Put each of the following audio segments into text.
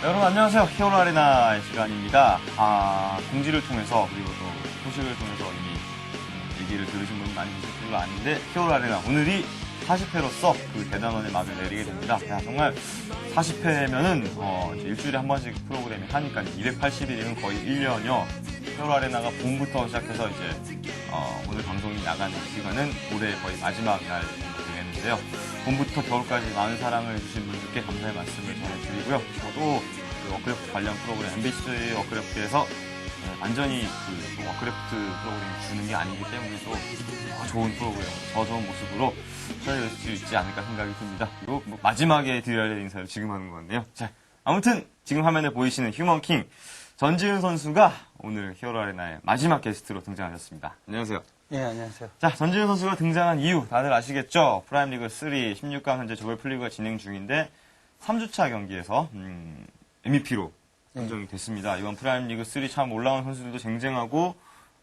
여러분 안녕하세요. 히어로 아레나의 시간입니다. 공지를 통해서 그리고 또 소식을 통해서 이미 얘기를 들으신 분이 많이 계실 줄로 아는데 히어로 아레나 오늘이 40회로서 그 대단원의 막을 내리게 됩니다. 야, 정말 40회면은 이제 일주일에 한 번씩 프로그램이 하니까 280일이면 거의 1년여. 히어로 아레나가 봄부터 시작해서 이제 오늘 방송이 나가는 시간은 올해 거의 마지막 날 정도 되겠는데요. 봄부터 겨울까지 많은 사랑을 주신 분들께 감사의 말씀을 전해드리고요. 저도 그 워크래프트 관련 프로그램 MBC 워크래프트에서 완전히 그 워크래프트 프로그램을 주는 게 아니기 때문에 또 더 좋은 프로그램, 더 좋은 모습으로 찾아낼 수 있지 않을까 생각이 듭니다. 그리고 마지막에 드려야 될 인사를 지금 하는 것 같네요. 자, 아무튼 지금 화면에 보이시는 휴먼킹 전지훈 선수가 오늘 히어로 아레나의 마지막 게스트로 등장하셨습니다. 안녕하세요. 예, 안녕하세요. 자, 전지훈 선수가 등장한 이유 다들 아시겠죠? 프라임리그 3 16강 현재 조별 플리그가 진행 중인데 3주차 경기에서 MVP로 선정이 됐습니다. 이번 프라임리그 3 참 올라온 선수들도 쟁쟁하고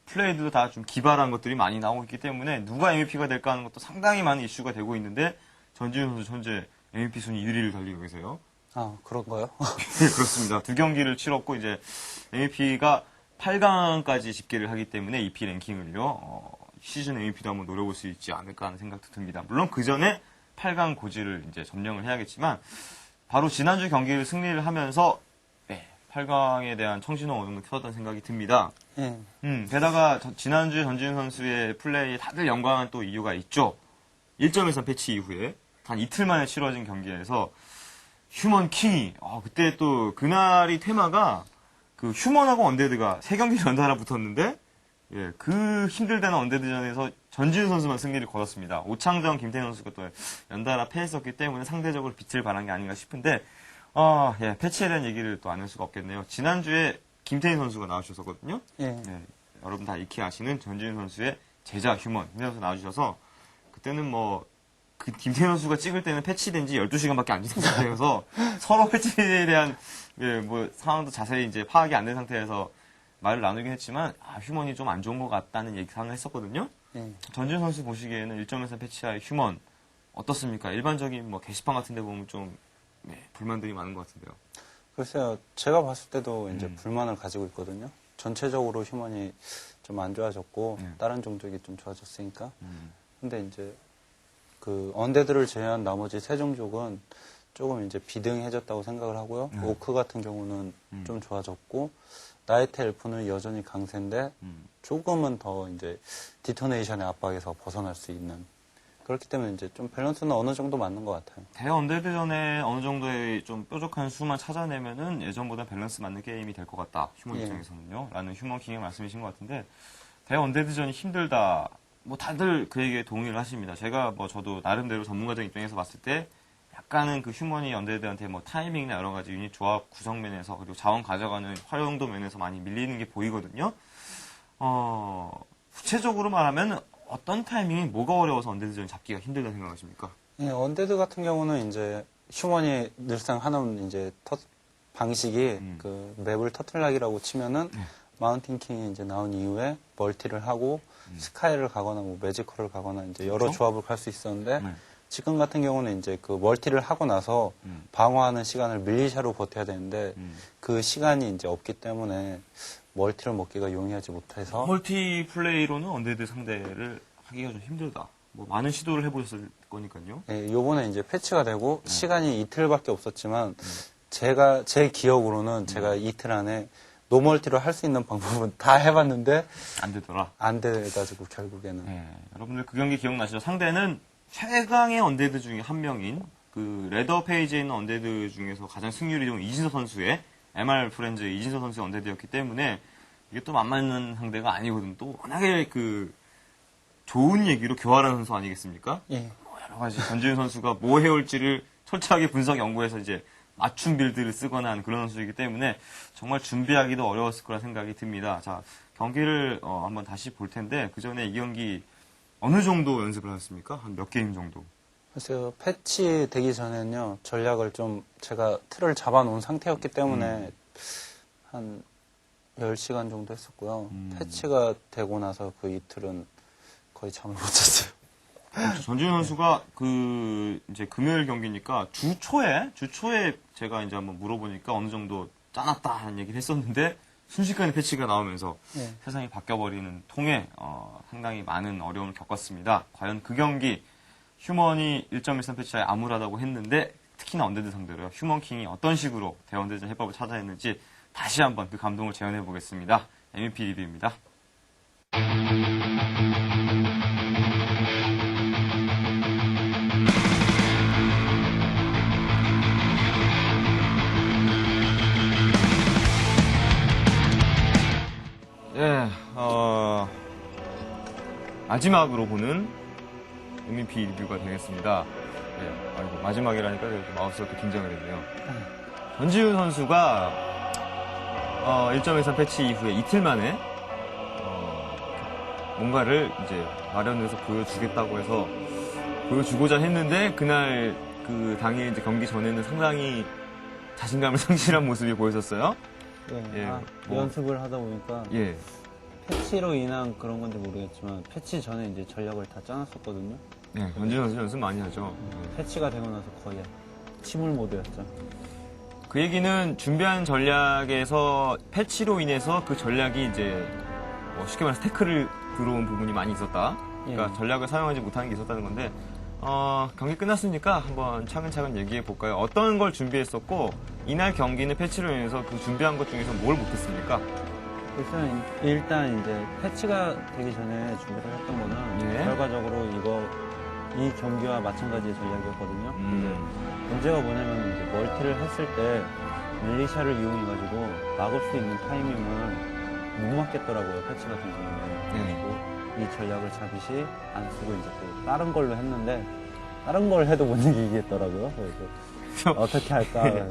플레이도 다 좀 기발한 것들이 많이 나오고 있기 때문에 누가 MVP가 될까 하는 것도 상당히 많은 이슈가 되고 있는데 전지훈 선수 현재 MVP 순위 1위를 달리고 계세요. 아, 그런가요? 네, 그렇습니다. 두 경기를 치렀고 이제 MVP가 8강까지 집계를 하기 때문에 EP 랭킹을요. 시즌 MVP도 한번 노려볼 수 있지 않을까 하는 생각도 듭니다. 물론 그 전에 8강 고지를 이제 점령을 해야겠지만 바로 지난주 경기를 승리를 하면서 8강에 대한 청신호 어느 정도 켜졌다는 생각이 듭니다. 게다가 지난주 전지훈 선수의 플레이에 다들 연관한 또 이유가 있죠. 1.13 패치 이후에 단 이틀 만에 치러진 경기에서 휴먼 킹이 그때 또 그날이 테마가 그 휴먼하고 언데드가 3경기 연달아 붙었는데 그 힘들다는 언데드전에서 전지훈 선수만 승리를 거뒀습니다. 오창정, 김태현 선수가 또 연달아 패했었기 때문에 상대적으로 빛을 발한 게 아닌가 싶은데 패치에 대한 얘기를 또 안 할 수가 없겠네요. 지난주에 김태현 선수가 나와주셨었거든요. 여러분 다 익히 아시는 전지훈 선수의 제자 휴먼, 김태현 선수 나와주셔서 그때는 그 김태현 선수가 찍을 때는 패치된 지 12시간밖에 안 지난 상태여서 서로 패치에 대한 상황도 자세히 이제 파악이 안 된 상태에서 말을 나누긴 했지만 휴먼이 좀 안 좋은 것 같다는 얘기를 했었거든요. 전지훈 선수 보시기에는 1.13 패치와의 휴먼 어떻습니까? 일반적인 게시판 같은 데 보면 좀 불만들이 많은 것 같은데요. 글쎄요, 제가 봤을 때도 이제 불만을 가지고 있거든요. 전체적으로 휴먼이 좀 안 좋아졌고, 다른 종족이 좀 좋아졌으니까. 근데 이제 그 언데드를 제외한 나머지 세 종족은 조금 이제 비등해졌다고 생각을 하고요. 오크 같은 경우는 좀 좋아졌고, 나이트 엘프는 여전히 강세인데, 조금은 더 이제 디토네이션의 압박에서 벗어날 수 있는. 그렇기 때문에 이제 좀 밸런스는 어느 정도 맞는 것 같아요. 대 언데드전에 어느 정도의 좀 뾰족한 수만 찾아내면은 예전보다 밸런스 맞는 게임이 될 것 같다. 휴먼 입장에서는요. 라는 휴먼킹의 말씀이신 것 같은데, 대 언데드전이 힘들다. 다들 그 얘기에 동의를 하십니다. 제가 저도 나름대로 전문가적 입장에서 봤을 때 약간은 그 휴먼이 언데드한테 타이밍이나 여러 가지 유닛 조합 구성 면에서 그리고 자원 가져가는 활용도 면에서 많이 밀리는 게 보이거든요. 구체적으로 말하면 어떤 타이밍이 뭐가 어려워서 언데드전 잡기가 힘들다 생각하십니까? 언데드 같은 경우는 이제 휴먼이 늘상 하는 이제 방식이 그 맵을 터틀락이라고 치면은 마운틴 킹이 이제 나온 이후에 멀티를 하고 스카이를 가거나 매지컬을 가거나 이제 여러 그렇죠? 조합을 갈 수 있었는데 지금 같은 경우는 이제 그 멀티를 하고 나서 방어하는 시간을 밀리샤로 버텨야 되는데 그 시간이 이제 없기 때문에 멀티를 먹기가 용이하지 못해서 멀티 플레이로는 언데드 상대를 하기가 좀 힘들다. 많은 시도를 해보셨을 거니까요. 요번에 이제 패치가 되고 시간이 이틀밖에 없었지만 제 기억으로는 제가 이틀 안에 노멀티로 할 수 있는 방법은 다 해봤는데 안 되더라. 안 돼가지고 결국에는 여러분들 그 경기 기억나시죠? 상대는 최강의 언데드 중에 한 명인 그 레더 페이지에 있는 언데드 중에서 가장 승률이 좋은 이진서 선수의 MR 프렌즈 이진서 선수의 언데드였기 때문에 이게 또 만만한 상대가 아니거든. 또 워낙에 그 좋은 얘기로 교활한 선수 아니겠습니까? 여러 가지 전지훈 선수가 뭐 해올지를 철저하게 분석 연구해서 이제 맞춤 빌드를 쓰거나 하는 그런 선수이기 때문에 정말 준비하기도 어려웠을 거라 생각이 듭니다. 자, 경기를 한번 다시 볼 텐데 그 전에 이 경기 어느 정도 연습을 하셨습니까? 한 몇 게임 정도? 글쎄요, 패치 되기 전에는요, 전략을 좀 제가 틀을 잡아놓은 상태였기 때문에 한 10시간 정도 했었고요. 패치가 되고 나서 그 이틀은 거의 잠을 못 잤어요. 전준현 선수가 이제 금요일 경기니까 주초에 제가 이제 한번 물어보니까 어느 정도 짜놨다는 얘기를 했었는데 순식간에 패치가 나오면서 네. 세상이 바뀌어버리는 통에 상당히 많은 어려움을 겪었습니다. 과연 그 경기 휴먼이 1.13 패치에 암울하다고 했는데 특히나 언데드 상대로요. 휴먼킹이 어떤 식으로 대언대전 해법을 찾아냈는지 다시 한번 그 감동을 재현해 보겠습니다. MVP 리뷰입니다. 예, 마지막으로 보는 MVP 리뷰가 되겠습니다. 예, 아이고, 마지막이라니까 이렇게 마우스가 또 긴장을 했네요. 전지훈 선수가 1.13 패치 이후에 이틀 만에 뭔가를 이제 마련해서 보여주겠다고 해서 보여주고자 했는데 그날 그 당일 이제 경기 전에는 상당히 자신감을 상실한 모습이 보였었어요. 예, 연습을 하다 보니까 예. 패치로 인한 그런 건지 모르겠지만 패치 전에 이제 전략을 다 짜놨었거든요. 네, 전지훈 선수 연습 많이 하죠. 패치가 되고 나서 거의 침울 모드였죠. 그 얘기는 준비한 전략에서 패치로 인해서 그 전략이 이제 쉽게 말해서 태클을 들어온 부분이 많이 있었다. 그러니까 예. 전략을 사용하지 못하는 게 있었다는 건데 경기 끝났으니까 한번 차근차근 얘기해 볼까요? 어떤 걸 준비했었고 이날 경기는 패치로 인해서 그 준비한 것 중에서 뭘 못했습니까? 일단 이제 패치가 되기 전에 준비를 했던 거는 예. 결과적으로 이 경기와 마찬가지의 전략이었거든요. 근데 문제가 뭐냐면 이제 멀티를 했을 때 밀리샤를 이용해가지고 막을 수 있는 타이밍을 못 막겠더라고요. 패치 같은 경우는. 그리고 이 전략을 자빗이 안 쓰고 이제 또 다른 걸로 했는데 다른 걸 해도 못 이기겠더라고요. 그래서 어떻게 할까? 그래서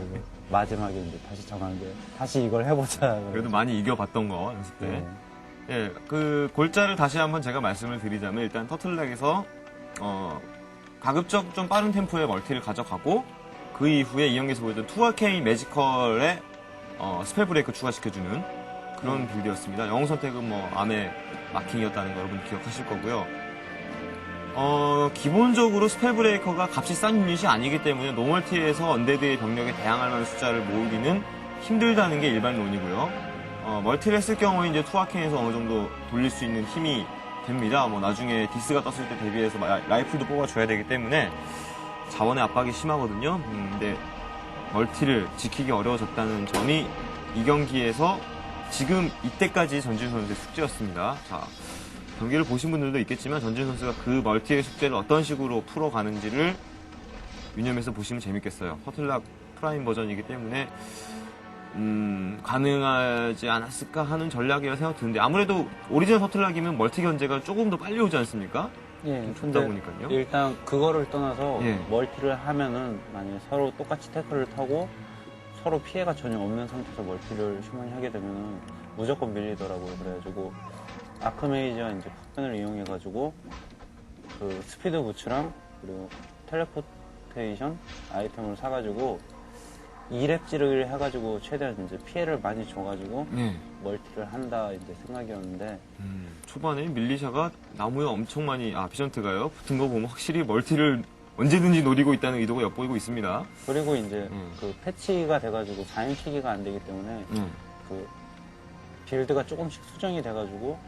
마지막에 이제 다시 정한 게 다시 이걸 해보자. 그래도 많이 이겨봤던 거 연습 때. 네. 예, 그 골자를 다시 한번 제가 말씀을 드리자면 일단 터틀렉에서 가급적 좀 빠른 템포의 멀티를 가져가고 그 이후에 이 경기에서 보여준 투어케인 매지컬에 스펠 브레이크 추가시켜주는 그런 빌드였습니다. 영웅 선택은 암의 마킹이었다는 거 여러분 기억하실 거고요. 기본적으로 스펠 브레이커가 값이 싼 유닛이 아니기 때문에 노멀티에서 언데드의 병력에 대항할 만한 숫자를 모으기는 힘들다는 게 일반론이고요. 멀티를 했을 경우에 이제 투아켄에서 어느 정도 돌릴 수 있는 힘이 됩니다. 나중에 디스가 떴을 때 대비해서 라이플도 뽑아줘야 되기 때문에 자원의 압박이 심하거든요. 근데 멀티를 지키기 어려워졌다는 점이 이 경기에서 지금 이때까지 전지훈 선수의 숙제였습니다. 자, 경기를 보신 분들도 있겠지만 전지훈 선수가 그 멀티의 숙제를 어떤 식으로 풀어가는지를 유념해서 보시면 재밌겠어요. 터틀락 프라임 버전이기 때문에 가능하지 않았을까 하는 전략이라 생각 드는데 아무래도 오리지널 터틀락이면 멀티 견제가 조금 더 빨리 오지 않습니까? 예, 좀 근데 좁다 보니까요. 일단 그거를 떠나서 예. 멀티를 하면은 만약에 서로 똑같이 태클을 타고 서로 피해가 전혀 없는 상태에서 멀티를 휴먼이 하게 되면은 무조건 밀리더라고요. 그래가지고 아크메이지와 이제 폭변을 이용해가지고 그 스피드 부츠랑 그리고 텔레포테이션 아이템을 사가지고 2렙 찌르기를 해가지고 최대한 이제 피해를 많이 줘가지고 네. 멀티를 한다 이제 생각이었는데 초반에 밀리샤가 나무에 엄청 많이 비전트가요 붙은 거 보면 확실히 멀티를 언제든지 노리고 있다는 의도가 엿보이고 있습니다. 그리고 이제 그 패치가 돼가지고 4인키기가 안 되기 때문에 그 빌드가 조금씩 수정이 돼가지고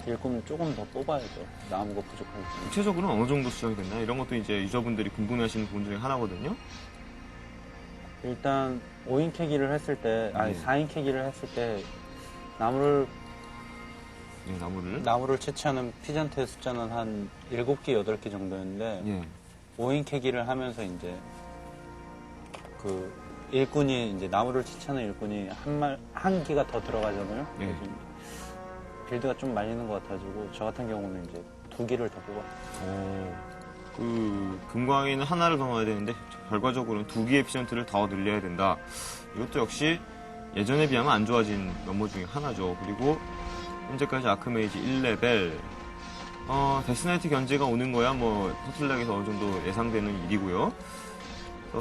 일꾼을 조금 더 뽑아야죠. 나무가 부족하기 때문에. 구체적으로는 어느 정도 수정이 됐나? 이런 것도 이제 유저분들이 궁금해하시는 부분 중에 하나거든요. 일단 5인 캐기를 했을 때, 아니 4인 캐기를 했을 때 나무를 채취하는 피전트의 숫자는 한 7개, 8개 정도였는데 예. 5인 캐기를 하면서 이제 그 일꾼이 이제 나무를 채취하는 일꾼이 한 기가 더 들어가잖아요. 예. 그래서 빌드가 좀 말리는 것 같아가지고 저 같은 경우는 이제 2기를 더 뽑았어요. 그 금광에는 하나를 더 넣어야 되는데 결과적으로는 2개의 피전트를 더 늘려야 된다. 이것도 역시 예전에 비하면 안 좋아진 면모 중에 하나죠. 그리고 현재까지 아크메이지 1레벨 데스나이트 견제가 오는 거야 터틀락에서 어느 정도 예상되는 일이고요.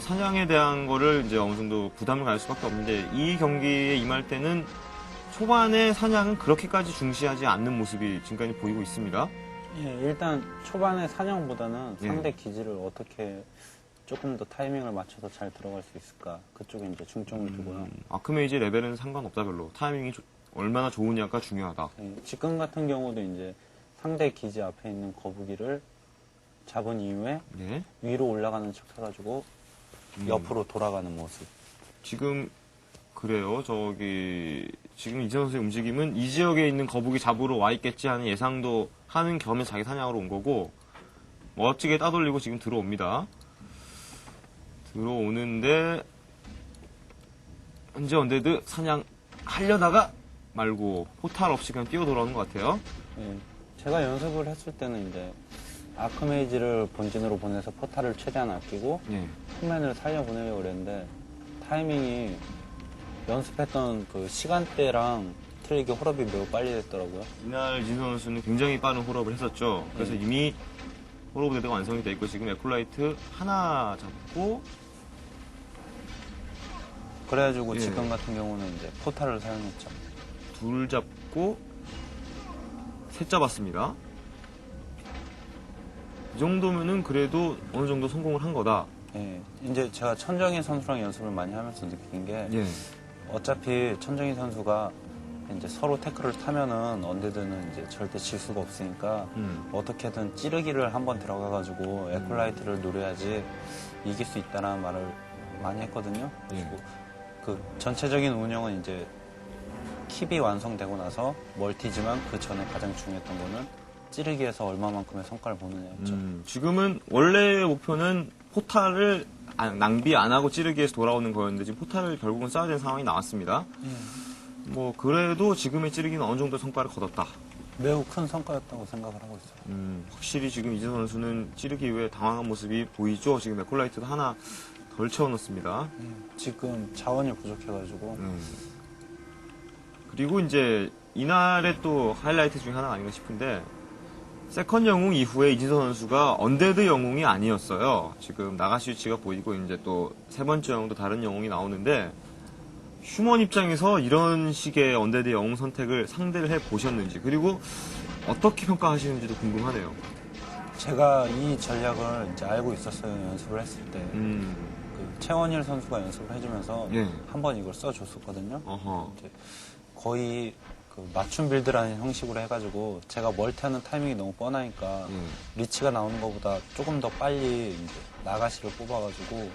사냥에 대한 거를 이제 어느 정도 부담을 가질 수밖에 없는데 이 경기에 임할 때는 초반에 사냥은 그렇게까지 중시하지 않는 모습이 지금까지 보이고 있습니다. 예, 일단 초반에 사냥보다는 예. 상대 기지를 어떻게 조금 더 타이밍을 맞춰서 잘 들어갈 수 있을까 그쪽에 이제 중점을 두고요. 아크메이지 레벨은 상관없다 별로. 타이밍이 얼마나 좋으냐가 중요하다. 예, 직근 같은 경우도 이제 상대 기지 앞에 있는 거북이를 잡은 이후에 네. 위로 올라가는 척 해가지고 옆으로 돌아가는 모습. 지금 그래요. 지금 이재 선수의 움직임은 이 지역에 있는 거북이 잡으러 와 있겠지 하는 예상도 하는 겸해 자기 사냥으로 온 거고 멋지게 따돌리고 지금 들어옵니다. 들어오는데 현재 언데드 사냥하려다가 말고 포탈 없이 그냥 뛰어 돌아오는 것 같아요. 예, 제가 연습을 했을 때는 이제 아크메이지를 본진으로 보내서 포탈을 최대한 아끼고 예. 후면을 살려보내려고 그랬는데 타이밍이 연습했던 그 시간대랑 틀리게 홀업이 매우 빨리 됐더라고요. 이날 진선 선수는 굉장히 빠른 홀업을 했었죠. 그래서 이미 홀업 데드가 완성이 돼 있고 지금 에콜라이트 하나 잡고 그래가지고 예. 지금 같은 경우는 이제 포탈을 사용했죠. 둘 잡고 셋 잡았습니다. 이 정도면은 그래도 어느 정도 성공을 한 거다. 예, 이제 제가 천정희 선수랑 연습을 많이 하면서 느낀 게 예. 어차피 천정희 선수가 이제 서로 태클을 타면은 언데드는 이제 절대 질 수가 없으니까 어떻게든 찌르기를 한번 들어가가지고 에콜라이트를 노려야지 이길 수 있다는 말을 많이 했거든요. 그리고 그 전체적인 운영은 이제 킵이 완성되고 나서 멀티지만 그 전에 가장 중요했던 거는 찌르기에서 얼마만큼의 성과를 보느냐였죠. 지금은 원래 목표는 포탈을 낭비 안 하고 찌르기에서 돌아오는 거였는데 지금 포탈을 결국은 써야 되는 상황이 나왔습니다. 뭐 그래도 지금의 찌르기는 어느 정도 성과를 거뒀다. 매우 큰 성과였다고 생각을 하고 있어요. 확실히 지금 이재 선수는 찌르기 이후에 당황한 모습이 보이죠. 지금 에콜라이트도 하나 덜 채워넣습니다. 지금 자원이 부족해가지고 그리고 이제 이날의 또 하이라이트 중에 하나가 아닌가 싶은데 세컨 영웅 이후에 이진서 선수가 언데드 영웅이 아니었어요. 지금 나가시 위치가 보이고 이제 또 세 번째 영웅도 다른 영웅이 나오는데 휴먼 입장에서 이런 식의 언데드 영웅 선택을 상대를 해 보셨는지 그리고 어떻게 평가하시는지도 궁금하네요. 제가 이 전략을 이제 알고 있었어요. 연습을 했을 때. 음, 그 최원일 선수가 연습을 해주면서 예. 한번 이걸 써줬었거든요. 어허. 이제 거의 그 맞춤 빌드라는 형식으로 해가지고 제가 멀티하는 타이밍이 너무 뻔하니까 리치가 나오는 것보다 조금 더 빨리 이제 나가시를 뽑아가지고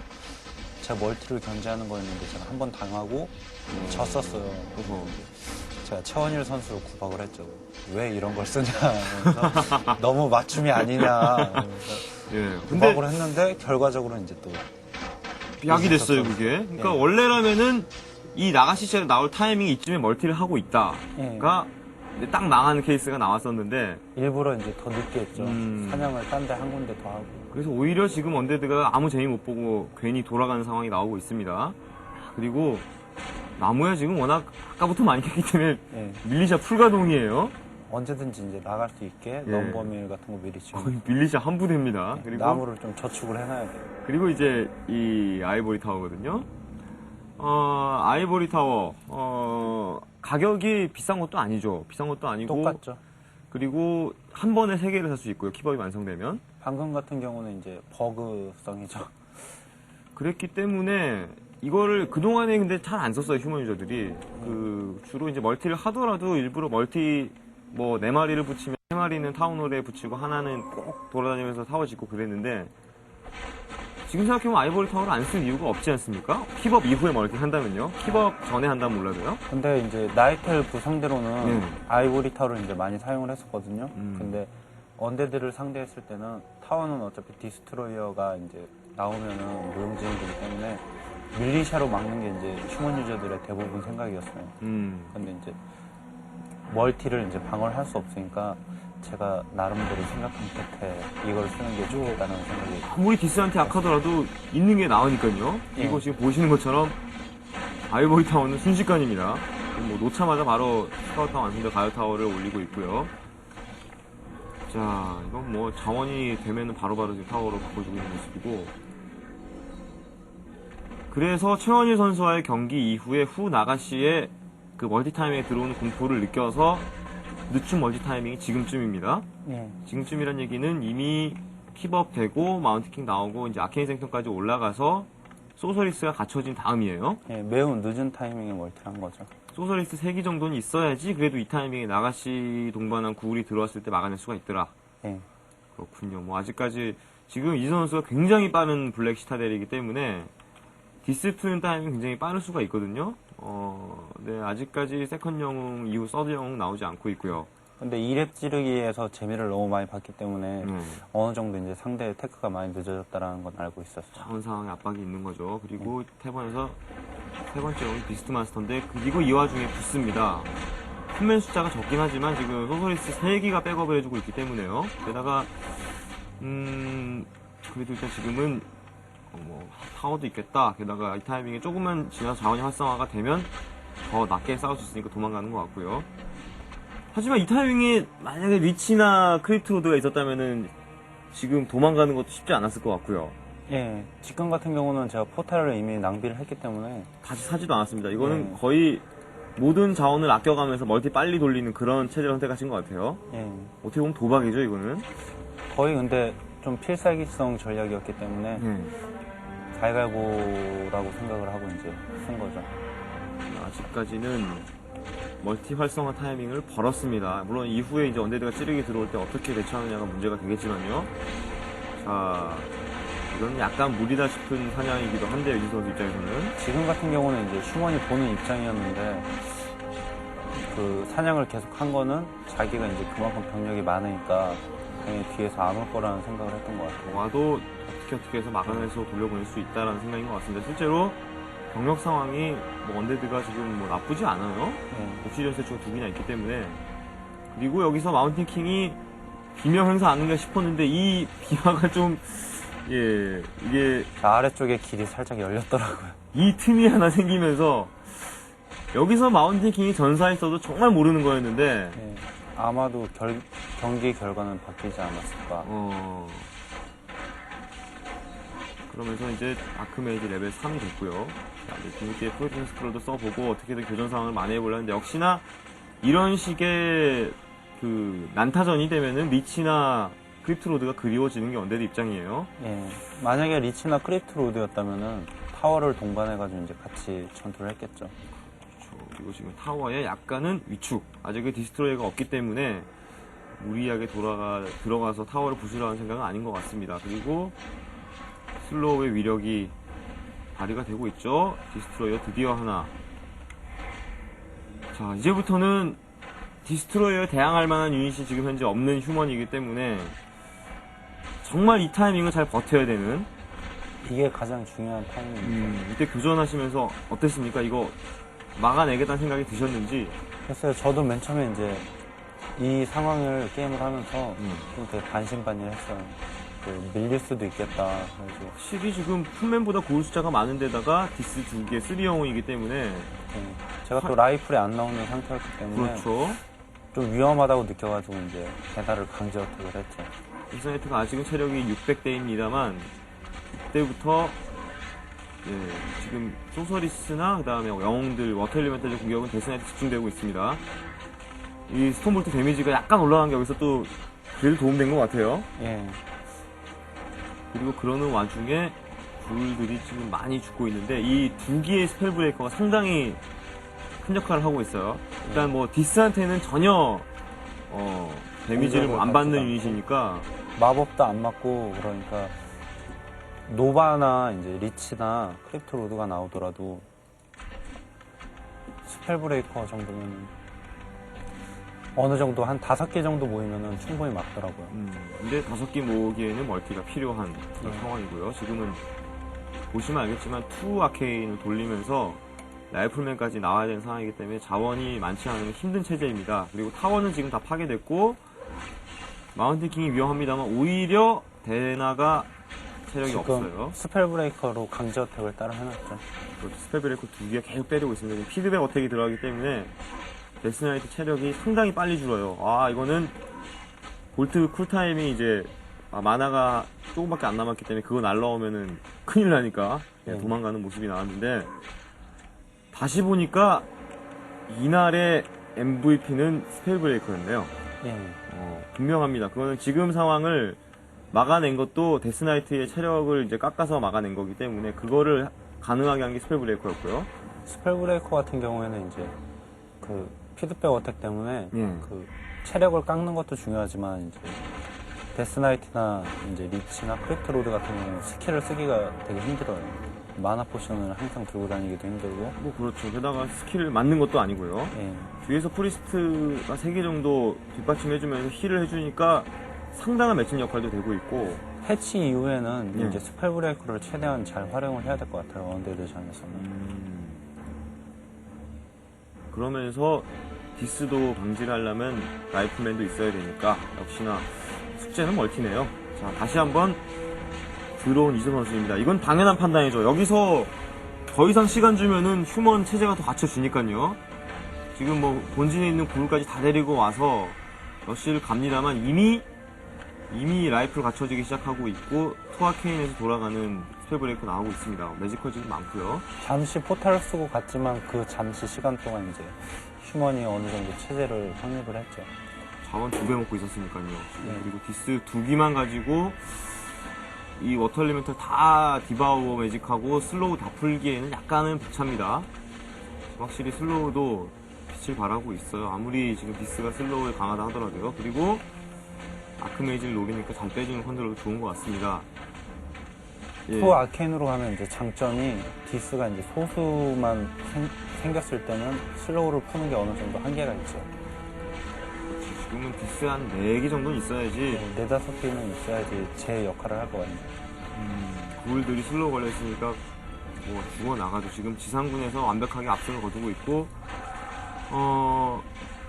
제가 멀티를 견제하는 거였는데 제가 한 번 당하고 졌었어요. 그래서 제가 최원일 선수를 구박을 했죠. 왜 이런 걸 쓰냐. 그래서 너무 맞춤이 아니냐. 그래서 예. 구박을 했는데 결과적으로 이제 또 약이 됐어요, 그게. 그러니까 네. 원래라면은 이 나가시 씨가 나올 타이밍이 이쯤에 멀티를 하고 있다가 이제 딱 망하는 케이스가 나왔었는데 일부러 이제 더 늦게 했죠. 음. 사냥을 딴 데 한 군데 더 하고. 그래서 오히려 지금 언데드가 아무 재미 못 보고 괜히 돌아가는 상황이 나오고 있습니다. 그리고 나무야 지금 워낙 아까부터 많이 했기 때문에 예. 밀리샤 풀가동이에요. 언제든지 이제 나갈 수 있게 넘버밀 같은 거 미리 지금 거의 밀리샤 한 부대입니다. 그리고 나무를 좀 저축을 해놔야 돼요. 그리고 이제 이 아이보리 타워거든요. 아이보리 타워 가격이 비싼 것도 아니죠. 비싼 것도 아니고 똑같죠. 그리고 한 번에 3개를 살 수 있고요. 킵업이 완성되면. 방금 같은 경우는 이제 버그성이죠. 그랬기 때문에 이거를 그동안에 근데 잘 안 썼어요. 휴먼 유저들이. 그 주로 이제 멀티를 하더라도 일부러 멀티 뭐 4마리를 붙이면 3마리는 타운홀에 붙이고 하나는 꼭 돌아다니면서 타워 짓고 그랬는데 지금 생각해보면 아이보리 타워를 안 쓸 이유가 없지 않습니까? 킵업 이후에 멀티 한다면요. 킵업 전에 한다면 몰라도요. 근데 이제 나이텔프 상대로는 네. 아이보리 타워를 이제 많이 사용을 했었거든요. 음. 근데 언데드를 상대했을 때는 타워는 어차피 디스트로이어가 이제 나오면은 무용지물이기 때문에 밀리샤로 막는 게 이제 휴먼 유저들의 대부분 생각이었어요. 근데 이제 멀티를 이제 방어를 할 수 없으니까 제가 나름대로 생각한 끝에 이걸 쓰는 게 좋겠다는 생각이. 아무리 디스한테 약하더라도 있는 게 나으니까요. 그리고 지금 보시는 것처럼 아이보리 타워는 순식간입니다. 뭐 놓자마자 바로 스카우트 타워 완성된 가요 타워를 올리고 있고요. 자, 이건 뭐 자원이 되면은 바로바로 지금 타워로 바꿔주고 있는 모습이고. 그래서 최원일 선수와의 경기 이후에 후 나가시의 그 멀티타임에 들어오는 공포를 느껴서 늦춘 멀티 타이밍이 지금쯤입니다. 예. 지금쯤이란 얘기는 이미 킵업 되고 마운트킹 나오고 이제 아케인 생턴까지 올라가서 소서리스가 갖춰진 다음이에요. 예, 매우 늦은 타이밍에 멀티를 한 거죠. 소서리스 3기 정도는 있어야지 그래도 이 타이밍에 나가시 동반한 구울이 들어왔을 때 막아낼 수가 있더라. 예. 그렇군요. 뭐 아직까지 지금 이선 선수가 굉장히 빠른 블랙 시타델이기 때문에 디스트는 타이밍이 굉장히 빠를 수가 있거든요. 네, 아직까지 세컨 영웅 이후 서드 영웅 나오지 않고 있고요. 근데 2렙 찌르기에서 재미를 너무 많이 봤기 때문에 어느 정도 이제 상대의 테크가 많이 늦어졌다라는 건 알고 있었어요. 자원 상황에 압박이 있는 거죠. 그리고 태번에서 세 번째 영웅이 비스트 마스터인데 그리고 이 와중에 붙습니다. 홈맨 숫자가 적긴 하지만 지금 소서리스 3기가 백업을 해주고 있기 때문에요. 게다가 그래도 일단 지금은 뭐 타워도 있겠다. 게다가 이 타이밍에 조금만 지나서 자원이 활성화가 되면 더 낮게 싸울 수 있으니까 도망가는 것 같고요. 하지만 이 타이밍에 만약에 리치나 크립트로드가 있었다면은 지금 도망가는 것도 쉽지 않았을 것 같고요. 예, 지금 같은 경우는 제가 포탈을 이미 낭비를 했기 때문에 다시 사지도 않았습니다. 이거는 거의 모든 자원을 아껴가면서 멀티 빨리 돌리는 그런 체제를 선택하신 것 같아요. 예, 어떻게 보면 도박이죠, 이거는. 거의 근데 좀 필살기성 전략이었기 때문에 갈갈보라고 생각을 하고 이제 쓴 거죠. 아직까지는 멀티 활성화 타이밍을 벌었습니다. 물론 이후에 이제 언데드가 찌르게 들어올 때 어떻게 대처하느냐가 문제가 되겠지만요. 자, 이건 약간 무리다 싶은 사냥이기도 한데요, 이 선수 입장에서는. 지금 같은 경우는 이제 휴먼이 보는 입장이었는데 그 사냥을 계속 한 거는 자기가 이제 그만큼 병력이 많으니까 당연히 뒤에서 안 올 거라는 생각을 했던 것 같아요. 와도 어떻게 해서 막아내서 돌려보낼 수 있다라는 생각인 것 같습니다. 실제로 병력 상황이 뭐 언데드가 지금 뭐 나쁘지 않아요. 옵시디언 세추가 2개나 있기 때문에. 그리고 여기서 마운틴 킹이 비명 행사 아닌가 싶었는데 이 비화가 좀 이게 자, 아래쪽에 길이 살짝 열렸더라고요. 이 틈이 하나 생기면서 여기서 마운틴 킹이 전사했어도 정말 모르는 거였는데 예, 아마도 경기 결과는 바뀌지 않았을까. 그러면서 이제 아크메이지 레벨 3이 됐고요. 뒤늦게 프로틴 스크롤도 써보고 어떻게든 교전 상황을 만회해보려는데 역시나 이런 식의 그 난타전이 되면은 리치나 크립트로드가 그리워지는 게 언데드 입장이에요. 예, 만약에 리치나 크립트로드였다면은 타워를 동반해가지고 이제 같이 전투를 했겠죠. 그렇죠. 그리고 지금 타워에 약간은 위축. 아직은 디스트로이가 없기 때문에 무리하게 들어가서 타워를 부수려는 생각은 아닌 것 같습니다. 그리고 슬로우의 위력이 발휘가 되고 있죠. 디스트로이어 드디어 하나. 자, 이제부터는 디스트로이어에 대항할 만한 유닛이 지금 현재 없는 휴먼이기 때문에 정말 이 타이밍을 잘 버텨야 되는. 이게 가장 중요한 타이밍이죠. 이때 교전하시면서 어땠습니까? 이거 막아내겠다는 생각이 드셨는지. 글쎄요, 저도 맨 처음에 이제 이 상황을 게임을 하면서 좀 되게 반신반의했어요. 밀릴 수도 있겠다. 그래서 확실히 지금 풀맨보다 고울 숫자가 많은 데다가 디스 2개 3영웅이기 때문에. 예, 제가 또 라이플이 안 나오는 상태였기 때문에 그렇죠. 좀 위험하다고 느껴가지고 이제 배달을 강제 어택을 했죠. 데스나이트가 아직은 체력이 600대입니다만 이때부터 지금 소서리스나 그 다음에 영웅들 워터 엘리멘탈 공격은 데스나이트 집중되고 있습니다. 이 스톤볼트 데미지가 약간 올라간 게 여기서 또 그래도 도움된 것 같아요. 예, 그리고 그러는 와중에 불들이 지금 많이 죽고 있는데 이 2개의 스펠 브레이커가 상당히 큰 역할을 하고 있어요. 일단 뭐 디스한테는 전혀 데미지를 안 받는 유닛이니까 마법도 안 맞고 그러니까 노바나 이제 리치나 크립토로드가 나오더라도 스펠 브레이커 정도면 어느 정도 한 5개 정도 모이면은 충분히 막더라고요. 근데 5개 모으기에는 멀티가 필요한 그런 상황이고요. 지금은 보시면 알겠지만 투 아케인을 돌리면서 라이플맨까지 나와야 되는 상황이기 때문에 자원이 많지 않은 힘든 체제입니다. 그리고 타워는 지금 다 파괴됐고 마운틴 킹이 위험합니다만 오히려 데나가 체력이 없어요. 스펠 브레이커로 강제 어택을 따로 해놨죠. 스펠 브레이커 2개가 계속 때리고 있습니다. 지금 피드백 어택이 들어가기 때문에 데스나이트 체력이 상당히 빨리 줄어요. 아, 이거는 볼트 쿨타임이 이제 마나가 조금밖에 안 남았기 때문에 그거 날라오면은 큰일 나니까 그냥 도망가는 모습이 나왔는데 다시 보니까 이날의 MVP는 스펠 브레이커였네요. 예. 분명합니다. 그거는 지금 상황을 막아낸 것도 데스나이트의 체력을 이제 깎아서 막아낸 거기 때문에 그거를 가능하게 한 게 스펠 브레이커였고요. 스펠 브레이커 같은 경우에는 이제 그 피드백 어택 때문에 예. 그 체력을 깎는 것도 중요하지만 이제 데스나이트나 이제 리치나 크립트 로드 같은 경우는 스킬을 쓰기가 되게 힘들어요. 마나 포션을 항상 들고 다니기도 힘들고. 뭐 그렇죠. 게다가 스킬을 맞는 것도 아니고요. 예. 뒤에서 프리스트가 3개 정도 뒷받침해주면서 힐을 해주니까 상당한 매칭 역할도 되고 있고. 패치 이후에는 예. 이제 스펠 브레이커를 최대한 잘 활용을 해야 될 것 같아요. 언데드전에서는. 그러면서 디스도 방지를 하려면 라이프맨도 있어야 되니까 역시나 숙제는 멀티네요. 자, 다시 한번 들어온 이소 선수입니다. 이건 당연한 판단이죠. 여기서 더 이상 시간 주면은 휴먼 체제가 더 갖춰지니까요. 지금 뭐 본진에 있는 구울까지 다 데리고 와서 러쉬를 갑니다만 이미 라이프를 갖춰지기 시작하고 있고 투아케인에서 돌아가는 스펠 브레이커 나오고 있습니다. 매지컬 지금 많고요. 잠시 포탈을 쓰고 갔지만 그 잠시 시간 동안 이제 휴먼이 어느 정도 체제를 확립을 했죠. 자원 2배 먹고 있었으니까요. 네. 그리고 디스 2기만 가지고 이 워터 엘리멘탈 다 디바우 매직하고 슬로우 다 풀기에는 약간은 벅찹니다. 확실히 슬로우도 빛을 발하고 있어요. 아무리 지금 디스가 슬로우에 강하다 하더라도요. 그리고 아크메이지를 노리니까 잘 빼주는 컨트롤도 좋은 것 같습니다. 예. 또 아케인으로 가면 이제 장점이 디스가 이제 소수만 생겼을 때는 슬로우를 푸는 게 어느 정도 한계가 있죠. 지금은 디스 한 4개 정도는 있어야지. 4-5개는 있어야지 제 역할을 할 것 같네요. 구울들이 슬로우 걸려있으니까 뭐 죽어나가도 지금 지상군에서 완벽하게 앞선을 거두고 있고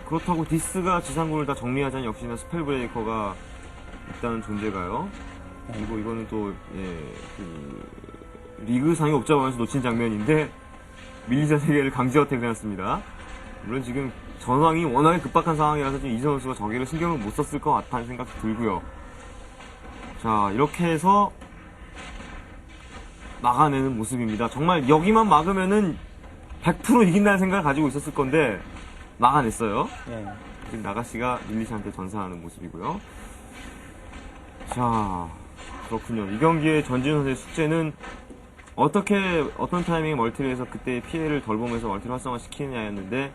그렇다고 디스가 지상군을 다 정리하자니 역시나 스펠 브레이커가 있다는 존재가요. 그리고 이거는 또 리그상의 옵저버에서 놓친 장면인데 밀리자 세계를 강제 어택을 해놨습니다. 물론 지금 전황이 워낙에 급박한 상황이라서 지금 이선 선수가 저기를 신경을 못 썼을 것 같다는 생각이 들고요. 자, 이렇게 해서 막아내는 모습입니다. 정말 여기만 막으면은 100% 이긴다는 생각을 가지고 있었을 건데 막아냈어요. 예. 지금 나가시가 밀리시한테 전사하는 모습이고요. 자, 그렇군요. 이 경기의 전지훈 선수의 숙제는 어떤 타이밍에 멀티를 해서 그때 피해를 덜 보면서 멀티를 활성화시키느냐였는데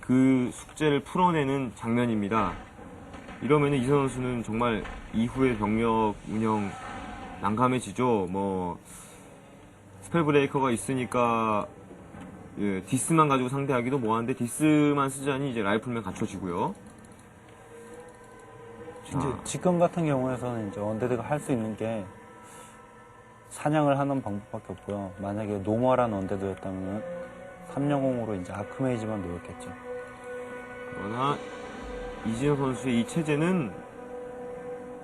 그 숙제를 풀어내는 장면입니다. 이러면 이선 선수는 정말 이후의 병력 운영 난감해지죠. 뭐 스펠 브레이커가 있으니까 디스만 가지고 상대하기도 뭐하는데 디스만 쓰자니 이제 라이플맨 갖춰지고요. 이제 지금 같은 경우에서는 이제 언데드가 할 수 있는 게 사냥을 하는 방법밖에 없고요. 만약에 노멀한 언데드였다면 3영웅으로 이제 아크메이지만 노렸겠죠. 그러나 이진호 선수의 이 체제는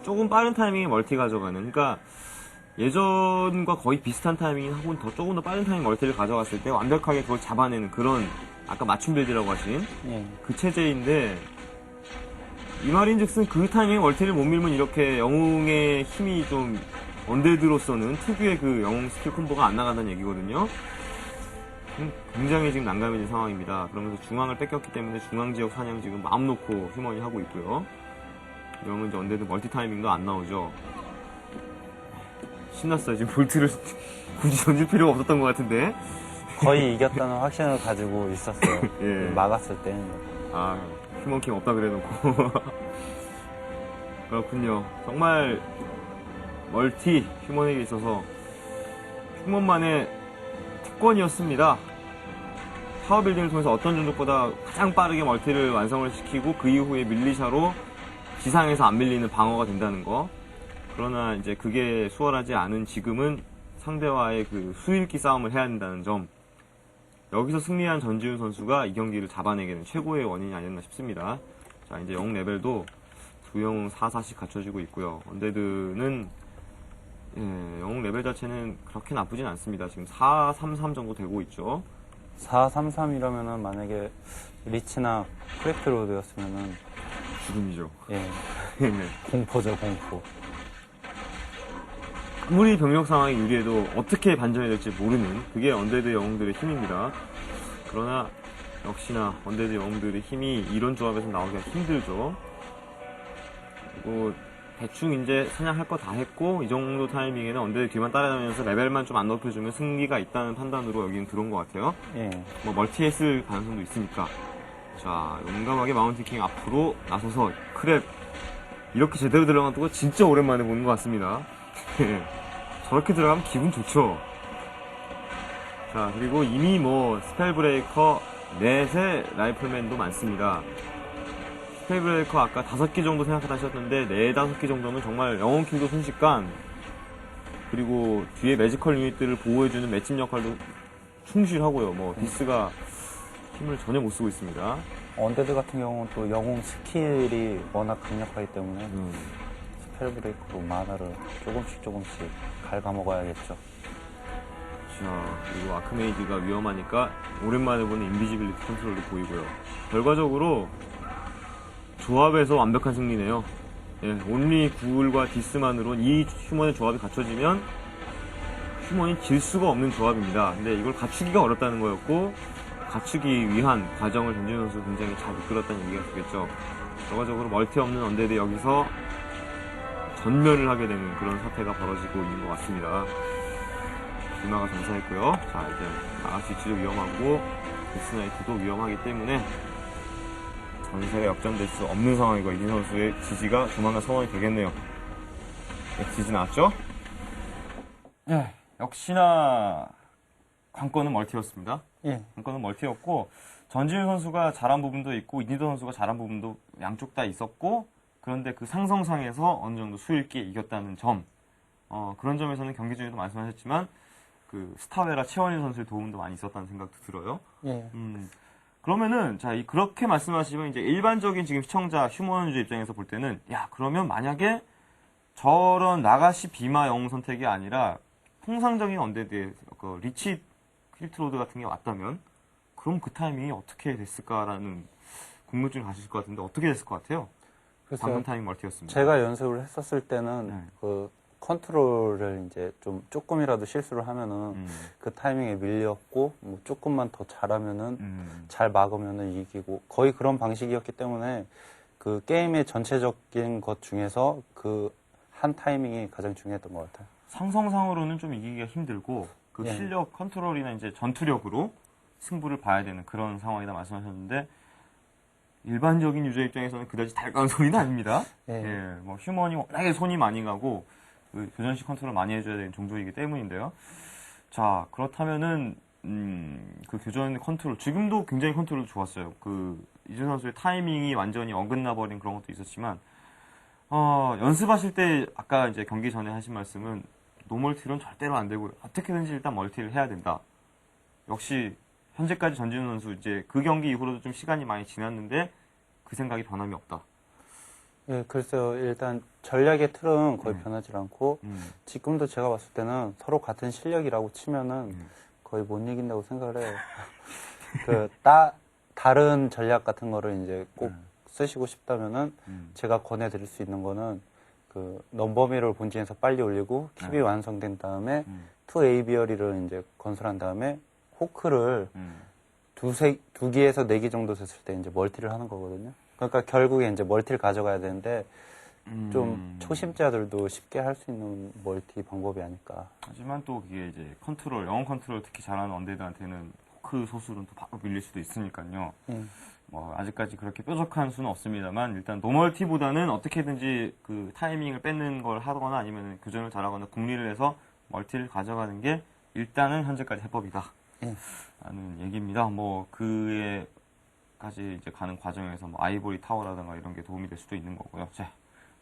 조금 빠른 타이밍에 멀티 가져가는, 그러니까 예전과 거의 비슷한 타이밍 하고는 조금 더 빠른 타이밍 멀티를 가져갔을 때 완벽하게 그걸 잡아내는 그런 아까 맞춤 빌드라고 하신 예. 그 체제인데 이 말인즉슨 그 타이밍에 멀티를 못 밀면 이렇게 영웅의 힘이 좀 언데드로서는 특유의 그 영웅 스킬 콤보가 안 나간다는 얘기거든요. 굉장히 지금 난감해진 상황입니다. 그러면서 중앙을 뺏겼기 때문에 중앙 지역 사냥 지금 마음 놓고 휴먼이 하고 있고요. 이러면 이제 언데드 멀티 타이밍도 안 나오죠. 신났어요. 지금 볼트를 굳이 던질 필요가 없었던 것 같은데. 거의 이겼다는 확신을 가지고 있었어요. 예. 막았을 때. 아, 휴먼킹 없다 그래놓고. 그렇군요. 정말 멀티 휴먼에게 있어서 휴먼만의 특권이었습니다. 파워빌딩을 통해서 어떤 종족보다 가장 빠르게 멀티를 완성을 시키고 그 이후에 밀리샤로 지상에서 안 밀리는 방어가 된다는 거. 그러나 이제 그게 수월하지 않은 지금은 상대와의 그 수일기 싸움을 해야 한다는 점. 여기서 승리한 전지훈 선수가 이 경기를 잡아내게 된 최고의 원인이 아니었나 싶습니다. 자, 이제 영웅 레벨도 두 영웅 4-4씩 갖춰지고 있고요. 언데드는 영웅 레벨 자체는 그렇게 나쁘진 않습니다. 지금 4-3-3 정도 되고 있죠. 4-3-3이라면은 만약에 리치나 크래프트 로드였으면은 죽음이죠. 예. 네. 공포죠, 공포. 아무리 병력 상황이 유리해도 어떻게 반전이 될지 모르는 그게 언데드 영웅들의 힘입니다. 그러나 역시나 언데드 영웅들의 힘이 이런 조합에서 나오기가 힘들죠. 그리고 대충 이제 사냥할 거 다 했고 이 정도 타이밍에는 언데드 뒤만 따라다니면서 레벨만 좀 안 높여주면 승리가 있다는 판단으로 여기는 들어온 것 같아요. 예. 뭐 멀티했을 가능성도 있으니까. 자, 용감하게 마운틴킹 앞으로 나서서 크랩 이렇게 제대로 들어간 거 진짜 오랜만에 보는 것 같습니다. 저렇게 들어가면 기분 좋죠. 자, 그리고 이미 뭐 스펠 브레이커 넷의 라이플맨도 많습니다. 스펠 브레이커 아까 5개 정도 생각하다 하셨는데 4, 5개 정도면 정말 영혼킬도 순식간, 그리고 뒤에 매지컬 유닛들을 보호해주는 맷집 역할도 충실하고요. 뭐 디스가 힘을 전혀 못 쓰고 있습니다. 언데드 같은 경우는 또 영웅 스킬이 워낙 강력하기 때문에 스펠 브레이크로 마나를 조금씩 갉아먹어야겠죠. 자, 그리고 아크메이드가 위험하니까 오랜만에 보는 인비지빌리티 컨트롤도 보이고요. 결과적으로 조합에서 완벽한 승리네요. 예, 온리 구울과 디스만으로 이 휴먼의 조합이 갖춰지면 휴먼이 질 수가 없는 조합입니다. 근데 이걸 갖추기가 어렵다는 거였고, 갖추기 위한 과정을 전진 선수 굉장히 잘 이끌었다는 얘기가 되겠죠. 결과적으로 멀티 없는 언데드 여기서 전멸을 하게 되는 그런 사태가 벌어지고 있는 것 같습니다. 누나가 전사했고요. 자, 이제 나가스 위치도 위험하고 데스나이트도 위험하기 때문에 전세가 역전될 수 없는 상황이고 이진 선수의 지지가 조만간 선언이 되겠네요. 네, 지지 나왔죠? 네, 역시나 관건은 멀티였습니다. 예. 관건은 멀티였고 전지훈 선수가 잘한 부분도 있고 이진도 선수가 잘한 부분도 양쪽 다 있었고, 그런데 그 상성상에서 어느 정도 수있게 이겼다는 점, 그런 점에서는 경기 중에도 말씀하셨지만 그 스타웨라 최원일 선수의 도움도 많이 있었다는 생각도 들어요. 예. 그러면은 자, 그렇게 말씀하시면 이제 일반적인 지금 시청자 휴먼 유저 입장에서 볼 때는, 야, 그러면 만약에 저런 나가시 비마 영웅 선택이 아니라 통상적인 언데드의 그 리치 힐트로드 같은 게 왔다면 그럼 그 타이밍이 어떻게 됐을까라는 궁금증이 가실 것 같은데 어떻게 됐을 것 같아요? 그래서 방금 타이밍 멀티였습니다. 제가 연습을 했었을 때는 네. 그 컨트롤을 이제 좀 조금이라도 실수를 하면은 그 타이밍에 밀렸고 뭐 조금만 더 잘하면은 잘 막으면은 이기고 거의 그런 방식이었기 때문에 그 게임의 전체적인 것 중에서 그 한 타이밍이 가장 중요했던 것 같아요. 상성상으로는 좀 이기기가 힘들고 그 예. 실력 컨트롤이나 이제 전투력으로 승부를 봐야 되는 그런 상황이다 말씀하셨는데, 일반적인 유저 입장에서는 그다지 달가운 소리는 아닙니다. 예. 예, 뭐 휴먼이 워낙에 손이 많이 가고 그 교전식 컨트롤 많이 해줘야 되는 종족이기 때문인데요. 자, 그렇다면은 그 교전 컨트롤 지금도 굉장히 컨트롤 좋았어요. 그 이준 선수의 타이밍이 완전히 어긋나 버린 그런 것도 있었지만, 연습하실 때 아까 이제 경기 전에 하신 말씀은 노멀티는 절대로 안 되고 어떻게든지 일단 멀티를 해야 된다. 역시 현재까지 전진우 선수 이제 그 경기 이후로도 좀 시간이 많이 지났는데 그 생각이 변함이 없다. 예, 글쎄요. 일단 전략의 틀은 거의 변하지 않고 지금도 제가 봤을 때는 서로 같은 실력이라고 치면은 거의 못 이긴다고 생각을 해요. 다른 전략 같은 거를 이제 꼭 쓰시고 싶다면은 제가 권해드릴 수 있는 거는 그 넘버미러를 본진에서 빨리 올리고 킵이 완성된 다음에 2ABR이를 이제 건설한 다음에 호크를 두 개에서 4개 정도 됐을 때 이제 멀티를 하는 거거든요. 그러니까 결국에 이제 멀티를 가져가야 되는데 좀 초심자들도 쉽게 할 수 있는 멀티 방법이 아닐까. 하지만 또 그게 이제 컨트롤, 영웅 컨트롤 특히 잘하는 언데드한테는 호크 소술은 또 바로 밀릴 수도 있으니까요. 뭐 아직까지 그렇게 뾰족한 수는 없습니다만 일단 노멀티보다는 어떻게든지 그 타이밍을 뺏는 걸 하거나 아니면 교전을 잘하거나 궁리를 해서 멀티를 가져가는 게 일단은 현재까지 해법이다. 라는 얘기입니다. 뭐 그에까지 이제 가는 과정에서 뭐 아이보리 타워라든가 이런 게 도움이 될 수도 있는 거고요. 자,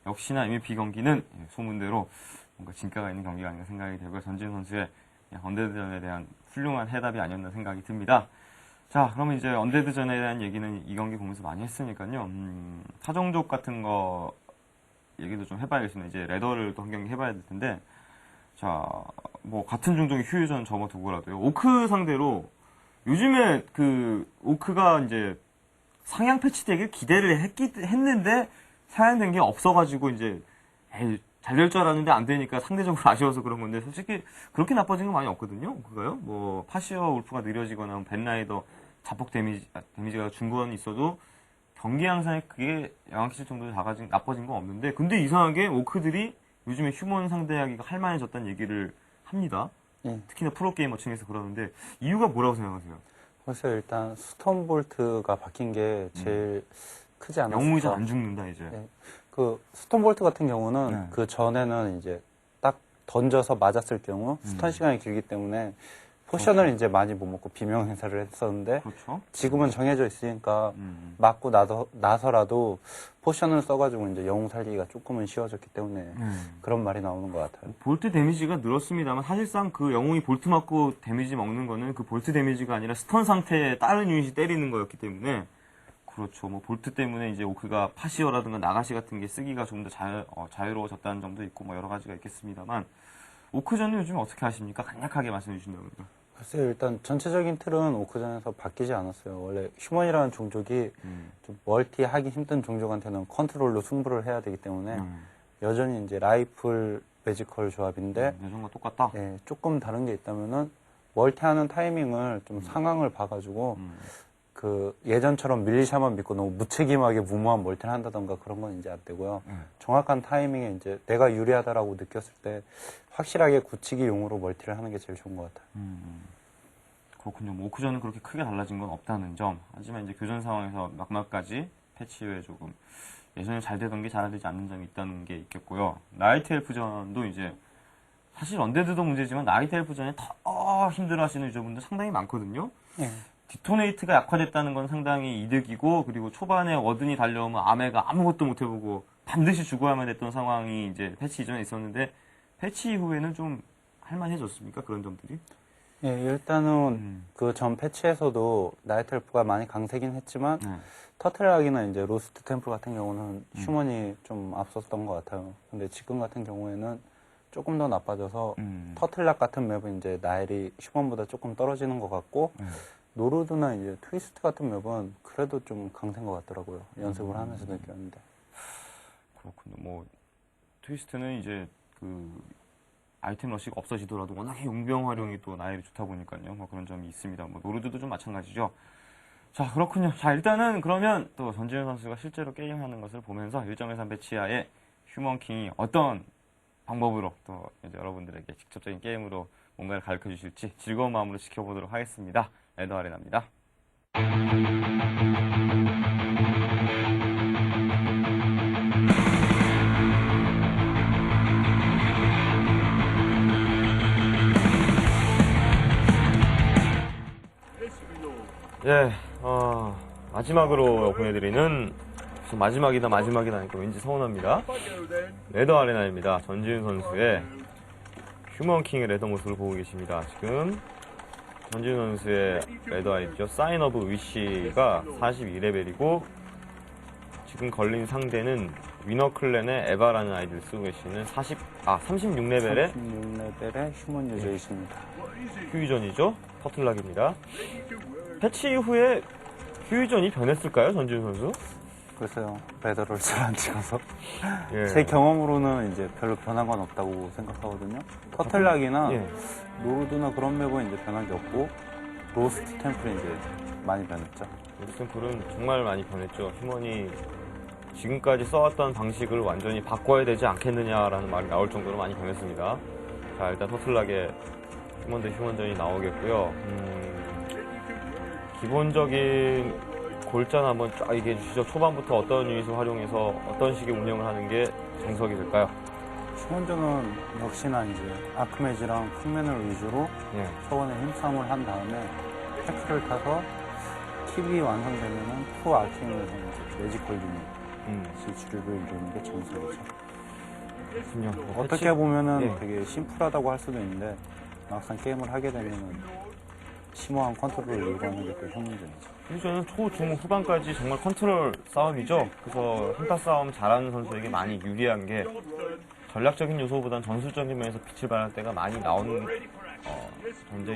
역시나 MVP 경기는 소문대로 뭔가 진가가 있는 경기가 아닌가 생각이 되고요. 전진 선수의 언데드전에 대한 훌륭한 해답이 아니었나 생각이 듭니다. 자, 그러면 이제 언데드전에 대한 얘기는 이 경기 보면서 많이 했으니까요. 타종족 같은 거 얘기도 좀 해봐야겠습니다. 이제 레더를 또 한 경기 해봐야 될 텐데, 자, 뭐 같은 종족의 휴유전 접어두고라도요. 오크 상대로 요즘에 그 오크가 이제 상향 패치되길 기대를 했는데 상향된 게 없어가지고 이제 잘 될 줄 알았는데 안 되니까 상대적으로 아쉬워서 그런 건데, 솔직히 그렇게 나빠진 건 많이 없거든요. 오크가요. 뭐 파시어 울프가 느려지거나 벤라이더 자폭 데미지가 준 건 있어도 경기 양상에 그게 영향 끼칠 정도로 나빠진 건 없는데, 근데 이상하게 오크들이 요즘에 휴먼 상대하기가 할만해졌다는 얘기를 합니다. 예. 특히나 프로게이머 층에서 그러는데, 이유가 뭐라고 생각하세요? 그래서 일단 스톤볼트가 바뀐 게 제일 크지 않았을까. 영웅이 잘 안 죽는다, 이제. 네. 그 스톤볼트 같은 경우는 네. 그 전에는 이제 딱 던져서 맞았을 경우 음. 스턴 시간이 길기 때문에 포션을 이제 많이 못 먹고 비명 행사를 했었는데 그렇죠. 지금은 정해져 있으니까 음. 맞고 나서라도 포션을 써가지고 이제 영웅 살리기가 조금은 쉬워졌기 때문에 그런 말이 나오는 것 같아요. 볼트 데미지가 늘었습니다만 사실상 그 영웅이 볼트 맞고 데미지 먹는 거는 그 볼트 데미지가 아니라 스턴 상태에 다른 유닛이 때리는 거였기 때문에, 그렇죠. 뭐 볼트 때문에 이제 오크가 파시어라든가 나가시 같은 게 쓰기가 좀 더 자유로워졌다는 점도 있고 뭐 여러 가지가 있겠습니다만, 오크전은 요즘 어떻게 하십니까? 간략하게 말씀해 주신다면요. 글쎄요, 일단 전체적인 틀은 오크전에서 바뀌지 않았어요. 원래 휴먼이라는 종족이 좀 멀티 하기 힘든 종족한테는 컨트롤로 승부를 해야 되기 때문에 여전히 이제 라이플 매지컬 조합인데 예전과 똑같다. 예, 조금 다른 게 있다면은 멀티하는 타이밍을 좀 상황을 봐가지고 그 예전처럼 밀리샤만 믿고 너무 무책임하게 무모한 멀티를 한다던가 그런 건 이제 안 되고요. 정확한 타이밍에 이제 내가 유리하다라고 느꼈을 때 확실하게 굳히기 용으로 멀티를 하는 게 제일 좋은 것 같아요. 그렇군요. 뭐 오크전은 그렇게 크게 달라진 건 없다는 점. 하지만 이제 교전 상황에서 막막까지 패치 후에 조금 예전에 잘 되던 게 잘 되지 않는 점이 있다는 게 있겠고요. 나이트 엘프전도 이제 사실 언데드도 문제지만 나이트 엘프전에 더 힘들어하시는 유저분들 상당히 많거든요. 예. 디토네이트가 약화됐다는 건 상당히 이득이고, 그리고 초반에 워든이 달려오면 아메가 아무것도 못 해보고 반드시 죽어야만 했던 상황이 이제 패치 이전에 있었는데, 패치 이후에는 좀 할만해졌습니까? 그런 점들이? 예, 일단은 그 전 패치에서도 나이트 엘프가 많이 강세긴 했지만 터틀락이나 이제 로스트 템플 같은 경우는 휴먼이 좀 앞섰던 것 같아요. 근데 지금 같은 경우에는 조금 더 나빠져서 터틀락 같은 맵은 이제 나일이 휴먼보다 조금 떨어지는 것 같고 노르드나 이제 트위스트 같은 맵은 그래도 좀 강세인 것 같더라고요. 연습을 하면서 느꼈는데. 그렇군요. 뭐 트위스트는 이제 그 아이템 러시가 없어지더라도 워낙에 용병 활용이 또 나일이 좋다 보니까요. 뭐 그런 점이 있습니다. 뭐 노르드도 좀 마찬가지죠. 자, 그렇군요. 자, 일단은 그러면 또 전지현 선수가 실제로 게임하는 것을 보면서 1.13 배치하에 휴먼킹이 어떤 방법으로 또 이제 여러분들에게 직접적인 게임으로 뭔가를 가르쳐 주실지 즐거운 마음으로 지켜보도록 하겠습니다. 레더 아레나입니다. 예, 마지막으로 보내드리는, 마지막이다 하니까 왠지 서운합니다. 레더 아레나입니다. 전지훈 선수의 휴먼킹의 레더 모습을 보고 계십니다. 지금 전지훈 선수의 레더 아이디죠. 사인 오브 위시가 42레벨이고 지금 걸린 상대는 위너 클랜의 에바라는 아이디를 쓰고 계시는 36레벨의 36레벨의 휴먼 유저이십니다. 휴유전이죠. 터틀락입니다. 패치 이후에 휴유전이 변했을까요, 전지훈 선수? 글쎄요, 배더를 잘 안 찍어서. 예. 제 경험으로는 이제 별로 변한 건 없다고 생각하거든요. 터틀락이나 예. 노르드나 그런 맵은 이제 변한 게 없고, 로스트 템플이 이제 많이 변했죠. 로스트 템플은 정말 많이 변했죠. 휴먼이 지금까지 써왔던 방식을 완전히 바꿔야 되지 않겠느냐라는 말이 나올 정도로 많이 변했습니다. 자, 일단 터틀락의 휴먼 대 휴먼전이 나오겠고요. 기본적인 골자는 한번 쫙 얘기해 주시죠. 초반부터 어떤 유닛을 활용해서 어떤 식의 운영을 하는 게 정석이 될까요? 휴먼전은 역시나 이제 아크메지랑 큰맨을 위주로 예. 초반에 힘싸움을 한 다음에 테크를 타서 팁이 완성되면은 투 아킹에서 이제 매지컬 유닛 주류를 이루는 게 정석이죠. 그렇군요. 어떻게 보면은 예. 되게 심플하다고 할 수도 있는데 막상 게임을 하게 되면은 심오한 컨트롤을 요구하는 게 또 휴먼전이죠. 저는 초, 중, 후반까지 정말 컨트롤 싸움이죠. 그래서 한타 싸움 잘하는 선수에게 많이 유리한 게 전략적인 요소보다는 전술적인 면에서 빛을 발할 때가 많이 나오는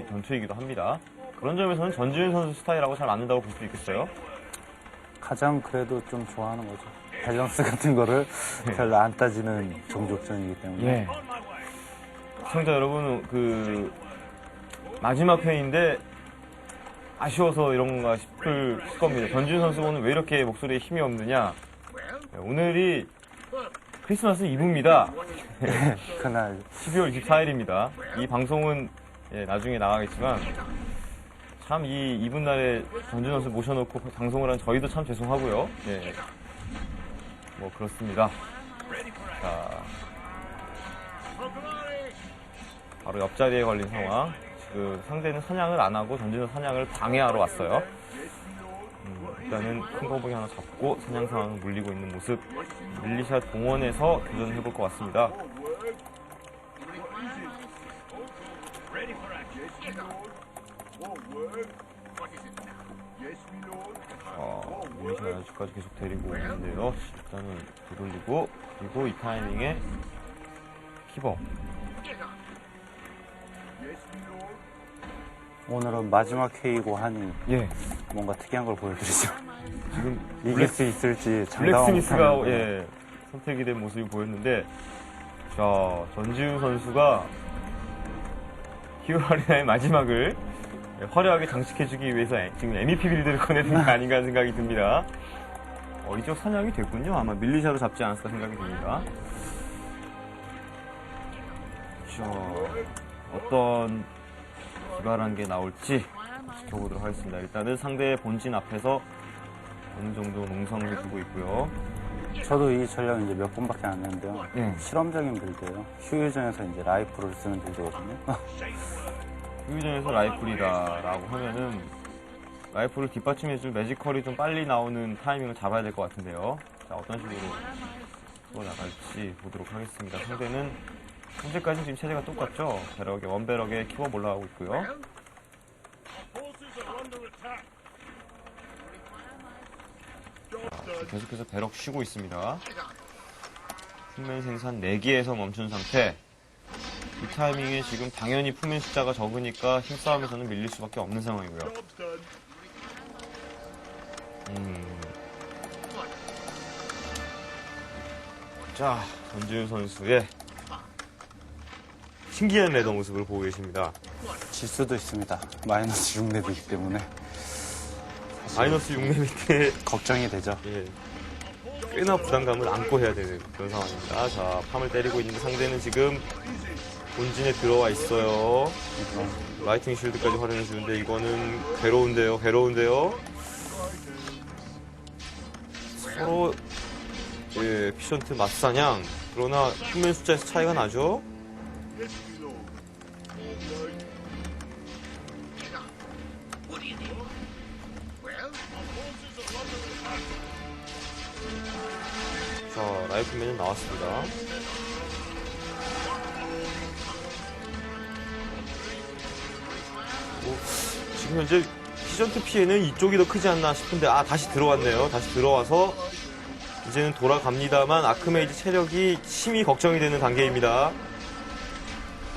전투이기도 합니다. 그런 점에서는 전지훈 선수 스타일하고 잘 맞는다고 볼 수 있겠어요? 가장 그래도 좀 좋아하는 거죠. 밸런스 같은 거를 별로 안 따지는 종족전이기 때문에. 예. 시청자 여러분, 그 마지막 회인데 아쉬워서 이런 건가 싶을 겁니다. 전지훈 선수 보는 왜 이렇게 목소리에 힘이 없느냐. 오늘이 크리스마스 이브입니다. 그날 12월 24일입니다. 이 방송은 나중에 나가겠지만 참 이 이브 날에 전지훈 선수 모셔놓고 방송을 한 저희도 참 죄송하고요. 예. 뭐 그렇습니다. 자, 바로 옆자리에 걸린 상황. 지금 상대는 사냥을 안 하고 전지훈 사냥을 방해하러 왔어요. 일단은 큰 거북이 하나 잡고 사냥 상황을 물리고 있는 모습. 밀리샷 동원해서 도전해볼 것 같습니다. 밀리샷 아직까지 계속 데리고 오는데요. 일단은 되돌리고, 그리고 이 타이밍에 키버. 오늘은 마지막 회의고 하니 예. 뭔가 특이한 걸 보여드리죠. 지금 이길 수 있을지 장담은 블랙스미스가 못하는데. 선택이 된 모습이 보였는데, 자, 전지훈 선수가 히어로 아리나의 마지막을 화려하게 장식해주기 위해서 지금 MEP 빌드를 꺼내는 게 아닌가 하는 생각이 듭니다. 이쪽 사냥이 됐군요. 아마 밀리샤로 잡지 않았을까 생각이 듭니다. 자, 어떤 기발한 게 나올지 지켜보도록 하겠습니다. 일단은 상대의 본진 앞에서 어느 정도 농성을 해주고 있고요. 저도 이 전략 이제 몇 번밖에 안 했는데요. 네. 실험적인 빌드예요. 휴일전에서 이제 라이프를 쓰는 빌드거든요. 휴일전에서 라이플이다라고 하면은 라이플을 뒷받침해줄 매지컬이 좀 빨리 나오는 타이밍을 잡아야 될 것 같은데요. 자, 어떤 식으로 나갈지 보도록 하겠습니다. 상대는 현재까지 지금 체제가 똑같죠. 배럭에 원배럭에 키워 올라가고 있고요. 자, 계속해서 배럭 쉬고 있습니다. 품맨 생산 4개에서 멈춘 상태. 이 타이밍에 지금 당연히 품맨 숫자가 적으니까 힘싸움에서는 밀릴 수밖에 없는 상황이고요. 자, 전지훈 선수의 신기한 레더 모습을 보고 계십니다. 질 수도 있습니다. 마이너스 6렙이기 때문에 마이너스 6레벨 걱정이 되죠. 때 꽤나 부담감을 안고 해야 되는 그런 상황입니다. 자, 팜을 때리고 있는데 상대는 지금 본진에 들어와 있어요. 라이팅 쉴드까지 활용해 주는데 이거는 괴로운데요. 서로 피션트 맞사냥. 그러나 품맨 숫자에서 차이가 나죠. 자, 라이프맨은 나왔습니다. 지금 현재 피전트 피해는 이쪽이 더 크지 않나 싶은데 다시 들어왔네요. 다시 들어와서 이제는 돌아갑니다만 아크메이지 체력이 심히 걱정이 되는 단계입니다.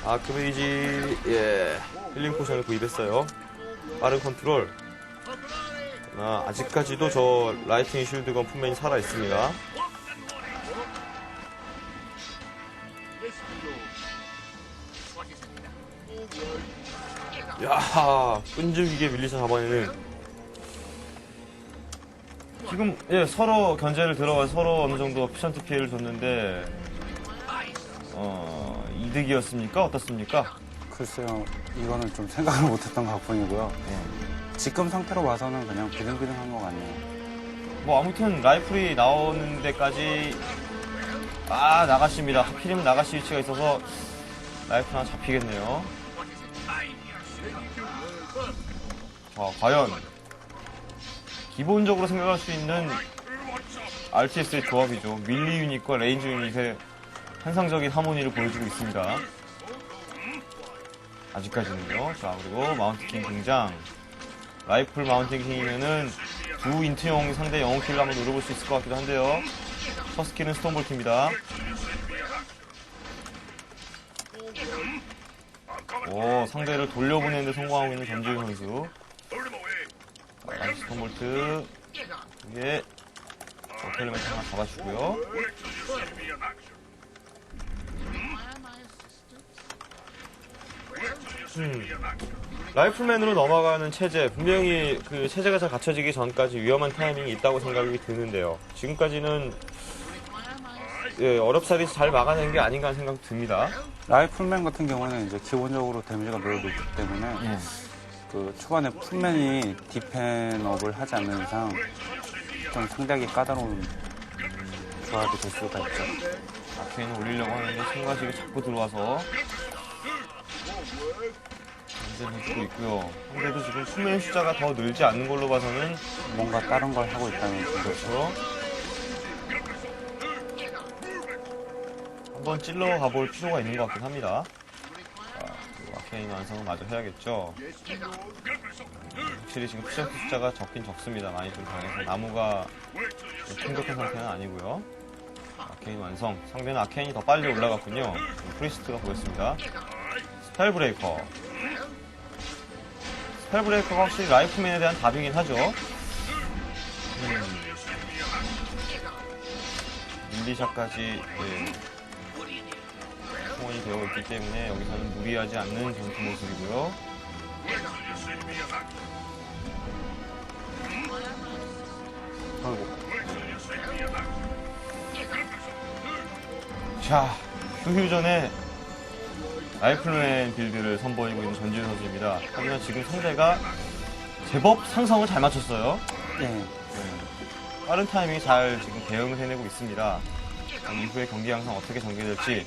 아크메이지 힐링 포션을 구입했어요. 빠른 컨트롤. 아직까지도 저 라이팅 쉴드건 품맨이 살아있습니다. 야, 끈질기게 밀리셔 잡아내는. 지금 서로 견제를 들어가서 서로 어느 정도 피션트 피해를 줬는데 이득이었습니까? 어떻습니까? 글쎄요, 이거는 좀 생각을 못했던 각본이고요. 지금 상태로 봐서는 그냥 비등비등한 것 같네요. 뭐 아무튼 라이플이 나오는 데까지 나가십니다. 하필이면 나가시 위치가 있어서 라이플 하나 잡히겠네요. 자, 과연 기본적으로 생각할 수 있는 RTS의 조합이죠. 밀리 유닛과 레인지 유닛의 환상적인 하모니를 보여주고 있습니다. 아직까지는요. 자, 그리고 마운트킹 등장. 라이플 마운트킹이면은 두 인트용 상대 영웅킬을 한번 노려볼 수 있을 것 같기도 한데요. 첫 스킬은 스톤볼트입니다. 상대를 돌려보내는데 성공하고 있는 전지훈 선수. 자, 스톤볼트. 이게 텔레멘트 하나 잡아주고요. 라이플맨으로 넘어가는 체제, 분명히 그 체제가 잘 갖춰지기 전까지 위험한 타이밍이 있다고 생각이 드는데요. 지금까지는 예, 어렵사리 잘 막아낸 게 아닌가 하는 생각이 듭니다. 라이플맨 같은 경우는 이제 기본적으로 데미지가 매우 높기 때문에 그 초반에 풀맨이 디펜업을 하지 않는 이상 좀 상대하기 까다로운 조합이 될 수가 있죠. 아케인을 올리려고 하는데 손가락이 자꾸 들어와서 안되는 수도 있고요. 상대도 지금 수면 숫자가 더 늘지 않는 걸로 봐서는 뭔가 다른 걸 하고 있다는 거죠. 그렇죠. 한번 찔러 가볼 필요가 있는 것 같긴 합니다. 자, 그리고 아케인 완성을 마저 해야겠죠. 확실히 지금 피셔츠 숫자가 적긴 적습니다. 많이 좀 당해서 나무가 충격한 상태는 아니고요. 아케인 완성. 상대는 아케인이 더 빨리 올라갔군요. 프리스트가 보였습니다. 스펠 브레이커. 스펠 브레이커가 확실히 라이프맨에 대한 답이긴 하죠. 밀리샷까지 통원이 되어 있기 때문에 여기서는 무리하지 않는 전투 모습이고요. 아이고. 자, 휴휴전에 라이플맨 빌드를 선보이고 있는 전지훈 선수입니다. 하지만 지금 상대가 제법 상성을 잘 맞췄어요. 예. 빠른 타이밍에 잘 지금 대응을 해내고 있습니다. 이후에 경기 양상 어떻게 전개될지.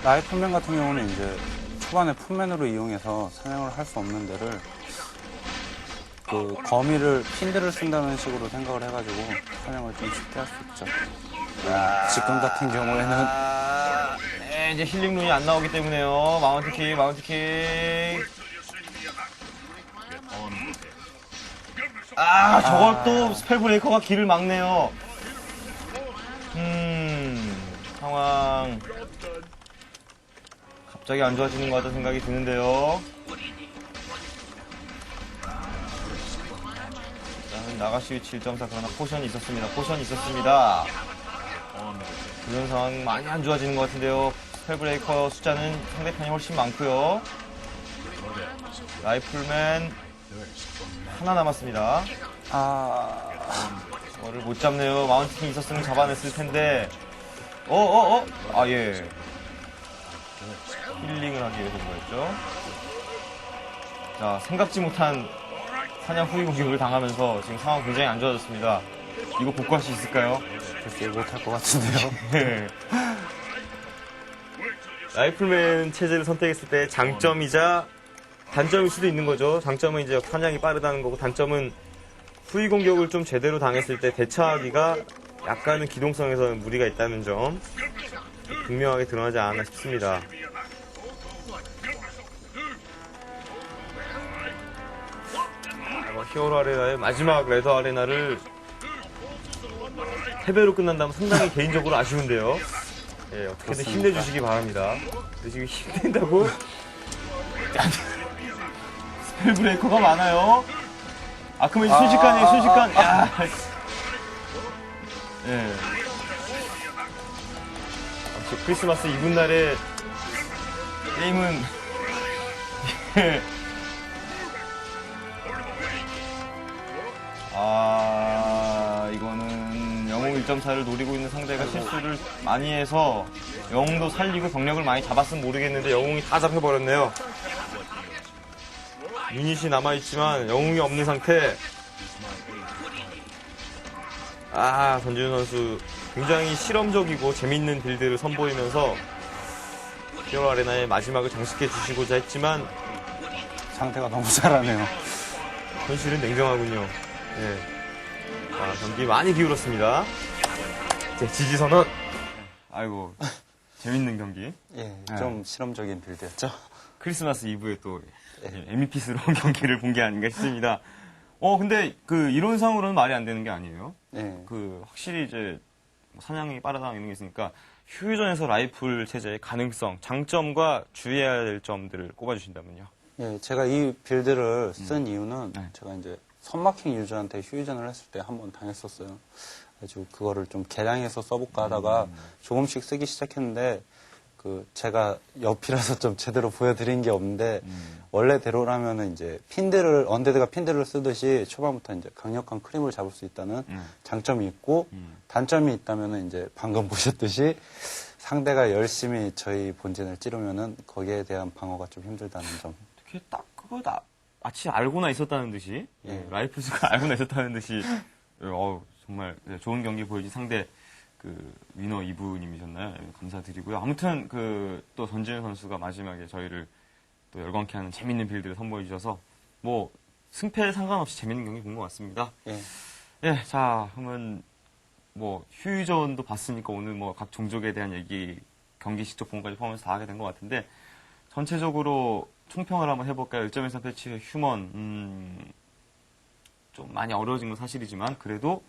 라이플맨 같은 경우는 이제 초반에 풀맨으로 이용해서 사냥을 할 수 없는 데를 그 거미를 핀들을 쓴다는 식으로 생각을 해가지고 사냥을 좀 쉽게 할 수 있죠. 지금 같은 경우에는 네, 이제 힐링 룬이 안 나오기 때문에요. 마운트킥. 저걸 또 스펠 브레이커가 길을 막네요. 상황 갑자기 안 좋아지는 것 같다는 생각이 드는데요. 일단은 나가시 위치 1.4 그러나 포션이 있었습니다. 이런 상황 많이 안 좋아지는 것 같은데요. 스펠 브레이커 숫자는 상대편이 훨씬 많고요. 라이플맨 하나 남았습니다. 저를 못 잡네요. 마운틴이 있었으면 잡아냈을 텐데. 예. 힐링을 하기 위해서 그거였죠. 자, 생각지 못한 사냥 후위 공격을 당하면서 지금 상황 굉장히 안 좋아졌습니다. 이거 복구할 수 있을까요? 글쎄 못할 것 같은데요. 네. 라이플맨 체제를 선택했을 때 장점이자 단점일 수도 있는 거죠. 장점은 이제 사냥이 빠르다는 거고, 단점은 후위 공격을 좀 제대로 당했을 때 대처하기가 약간은 기동성에서 무리가 있다는 점 분명하게 드러나지 않았나 싶습니다. 히어로 아레나의 마지막 레더 아레나를 패배로 끝난다면 상당히 개인적으로 아쉬운데요. 예, 어떻게든 그렇습니까? 힘내주시기 바랍니다. 근데 지금 힘낸다고? 스펠 브레이커가 많아요. 그러면 순식간이에요, 순식간. 예. 역시 크리스마스 이브날에 게임은, 예. 이거는 영웅 1.4를 노리고 있는 상대가 실수를 많이 해서 영웅도 살리고 병력을 많이 잡았으면 모르겠는데 영웅이 다 잡혀버렸네요. 유닛이 남아있지만 영웅이 없는 상태. 전지훈 선수 굉장히 실험적이고 재밌는 빌드를 선보이면서 히어로 아레나의 마지막을 장식해 주시고자 했지만 상태가 너무 잘하네요. 현실은 냉정하군요. 예. 경기 많이 기울었습니다. 이제 지지선언. 아이고, 재밌는 경기. 예, 좀 실험적인 빌드였죠. 크리스마스 이브에 또 MVP스러운 경기를 본 게 아닌가 싶습니다. 근데 그 이론상으로는 말이 안 되는 게 아니에요. 예. 확실히 이제 사냥이 빠르다 이런 게 있으니까 휴전에서 라이플 체제의 가능성, 장점과 주의해야 될 점들을 꼽아주신다면요. 예, 제가 이 빌드를 쓴 이유는 네. 제가 이제 선마킹 유저한테 휴전을 했을 때 한 번 당했었어요. 그래가지고 그거를 좀 개량해서 써볼까 하다가 조금씩 쓰기 시작했는데 제가 옆이라서 좀 제대로 보여드린 게 없는데, 원래대로라면은 이제 언데드가 핀들을 쓰듯이 초반부터 이제 강력한 크림을 잡을 수 있다는 장점이 있고, 단점이 있다면은 이제 방금 보셨듯이 상대가 열심히 저희 본진을 찌르면은 거기에 대한 방어가 좀 힘들다는 점. 어떻게 딱 그거 마치 알고나 있었다는 듯이, 예. 라이프스가 알고나 있었다는 듯이, 정말 좋은 경기 보여준 상대 위너 이브님이셨나요? 감사드리고요. 아무튼 또 전진우 선수가 마지막에 저희를 또 열광케 하는 재밌는 빌드를 선보여 주셔서 뭐 승패 상관없이 재밌는 경기 본 것 같습니다. 예. 예, 자, 그러면 뭐 휴유전도 봤으니까 오늘 뭐 각 종족에 대한 얘기, 경기 직접 본까지 포함해서 다 하게 된 것 같은데 전체적으로 총평을 한번 해볼까요? 1.13 패치 휴먼 좀 많이 어려워진 건 사실이지만 그래도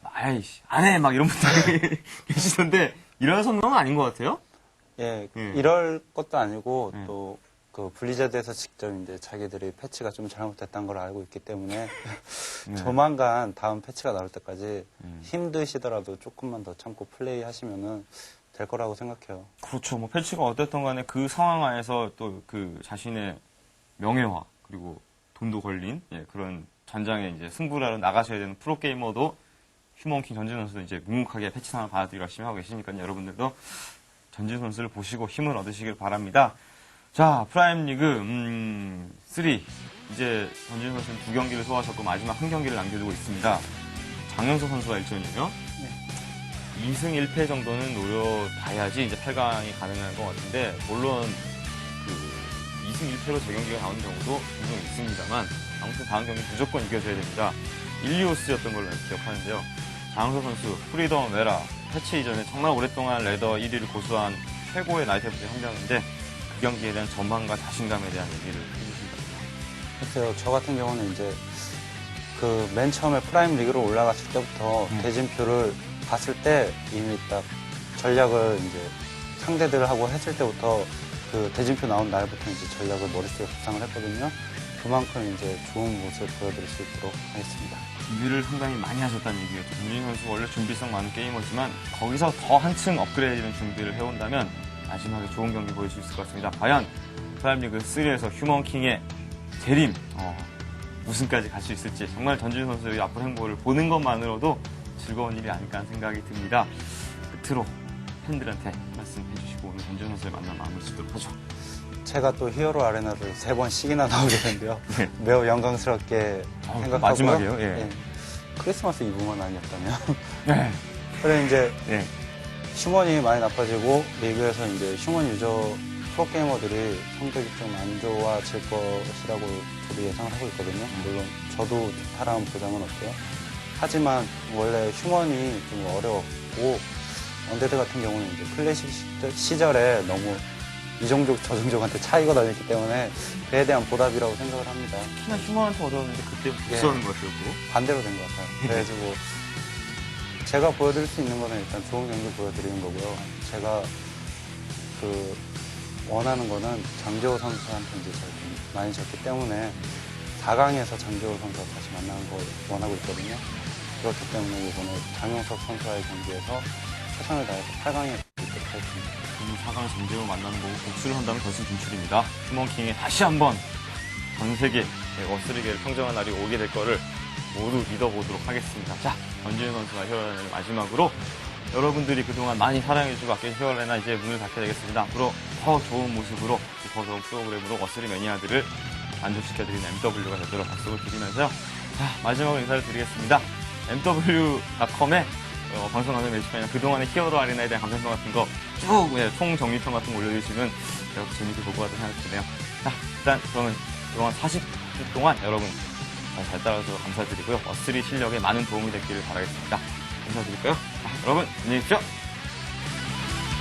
아이씨 안 해 막 이런 분들이 계시던데 이런 성능은 아닌 것 같아요? 예, 예. 이럴 것도 아니고 예. 또 블리자드에서 직접 이제 자기들이 패치가 좀 잘못됐다는 걸 알고 있기 때문에 조만간 다음 패치가 나올 때까지 힘드시더라도 조금만 더 참고 플레이 하시면은 될 거라고 생각해요. 그렇죠. 뭐 패치가 어땠던 간에 그 상황 하에서 또 자신의 명예화 그리고 돈도 걸린 그런 전장에 이제 승부를 하러 나가셔야 되는 프로게이머도 휴먼킹 전진 선수도 이제 묵묵하게 패치 상황을 받아들이고 열심히 하고 계시니까 여러분들도 전진 선수를 보시고 힘을 얻으시길 바랍니다. 자, 프라임 리그 3 이제 전진 선수는 2경기를 소화하셨고 마지막 한 경기를 남겨두고 있습니다. 장현석 선수가 일전이에요. 2승 1패 정도는 노려봐야지 이제 8강이 가능한 것 같은데 물론 2승 1패로 재경기가 나오는 경우도 종종 있습니다만 아무튼 다음 경기 무조건 이겨줘야 됩니다. 일리오스였던 걸로 기억하는데요. 장현석 선수 프리덤 메라 패치 이전에 정말 오랫동안 레더 1위를 고수한 최고의 나이트 중 한 명인데 그 경기에 대한 전망과 자신감에 대한 얘기를 해주신다면. 글쎄요, 저 같은 경우는 이제 맨 처음에 프라임 리그로 올라갔을 때부터 대진표를 봤을 때 이미 딱 전략을 이제 상대들하고 했을 때부터 대진표 나온 날부터 이제 전략을 머릿속에 구상을 했거든요. 그만큼 이제 좋은 모습을 보여드릴 수 있도록 하겠습니다. 준비를 상당히 많이 하셨다는 얘기였죠. 전진 선수 원래 준비성 많은 게이머지만 거기서 더 한층 업그레이드된 준비를 해온다면 마지막에 좋은 경기 보여줄 수 있을 것 같습니다. 과연 프라임리그 3에서 휴먼킹의 재림 우승까지 갈 수 있을지 정말 전진 선수의 앞으로 행보를 보는 것만으로도 즐거운 일이 아닐까 하는 생각이 듭니다. 끝으로 팬들한테 말씀해 주시고 오늘 전진 선수의 만남 마무리 짓도록 하죠. 제가 또 히어로 아레나를 3번씩이나 나오게 된데요. 네. 매우 영광스럽게 생각하고요. 마지막이에요? 예. 크리스마스 이브만 아니었다면. 네. 그래 이제 네. 휴먼이 많이 나빠지고 리그에서 이제 휴먼 유저 프로게이머들이 성적이 좀 안 좋아질 것이라고 저도 예상을 하고 있거든요. 물론 저도 좋다라는 보장은 없고요. 하지만 원래 휴먼이 좀 어려웠고 언데드 같은 경우는 이제 클래식 시절에 너무 이 종족 저 종족한테 차이가 다녔기 때문에 그에 대한 보답이라고 생각을 합니다. 특히나 휴먼한테 어려웠는데 그때 복수하는 것 같았고 반대로 된 것 같아요. 그래가지고 제가 보여드릴 수 있는 거는 일단 좋은 경기 보여드리는 거고요. 제가 원하는 거는 장재호 선수한테 이제 제가 좀 많이 졌기 때문에 4강에서 장재호 선수와 다시 만나는 걸 원하고 있거든요. 그렇기 때문에 이번에 장용석 선수와의 경기에서 최선을 다해서 8강에 있도록 하겠습니다. 오늘 4강 전재호 만나는 거고 복수를 한다면 결승 진출입니다. 휴먼킹에 다시 한번 전 세계 워스리게를 평정한 날이 오게 될 거를 모두 믿어보도록 하겠습니다. 자, 전진우 선수와 히어로레나를 마지막으로 여러분들이 그동안 많이 사랑해주고 아껴준 히어로레나 이제 문을 닫게 되겠습니다. 앞으로 더 좋은 모습으로 더 좋은 프로그램으로 워스리 매니아들을 만족시켜드리는 MW가 되도록 약속을 드리면서요. 자, 마지막으로 인사를 드리겠습니다. MW.com에 방송하는 매치판이나 그동안의 히어로 아레나에 대한 감상평 같은 거 쭉 총정리평 같은 거 올려주시면 제가 재밌게 보고 가도록 생각이 드네요. 자, 일단 저는 그동안 40분 동안 여러분 잘 따라줘서 감사드리고요. 워스리 실력에 많은 도움이 됐기를 바라겠습니다. 감사드릴까요? 자, 여러분 안녕히 계십시오.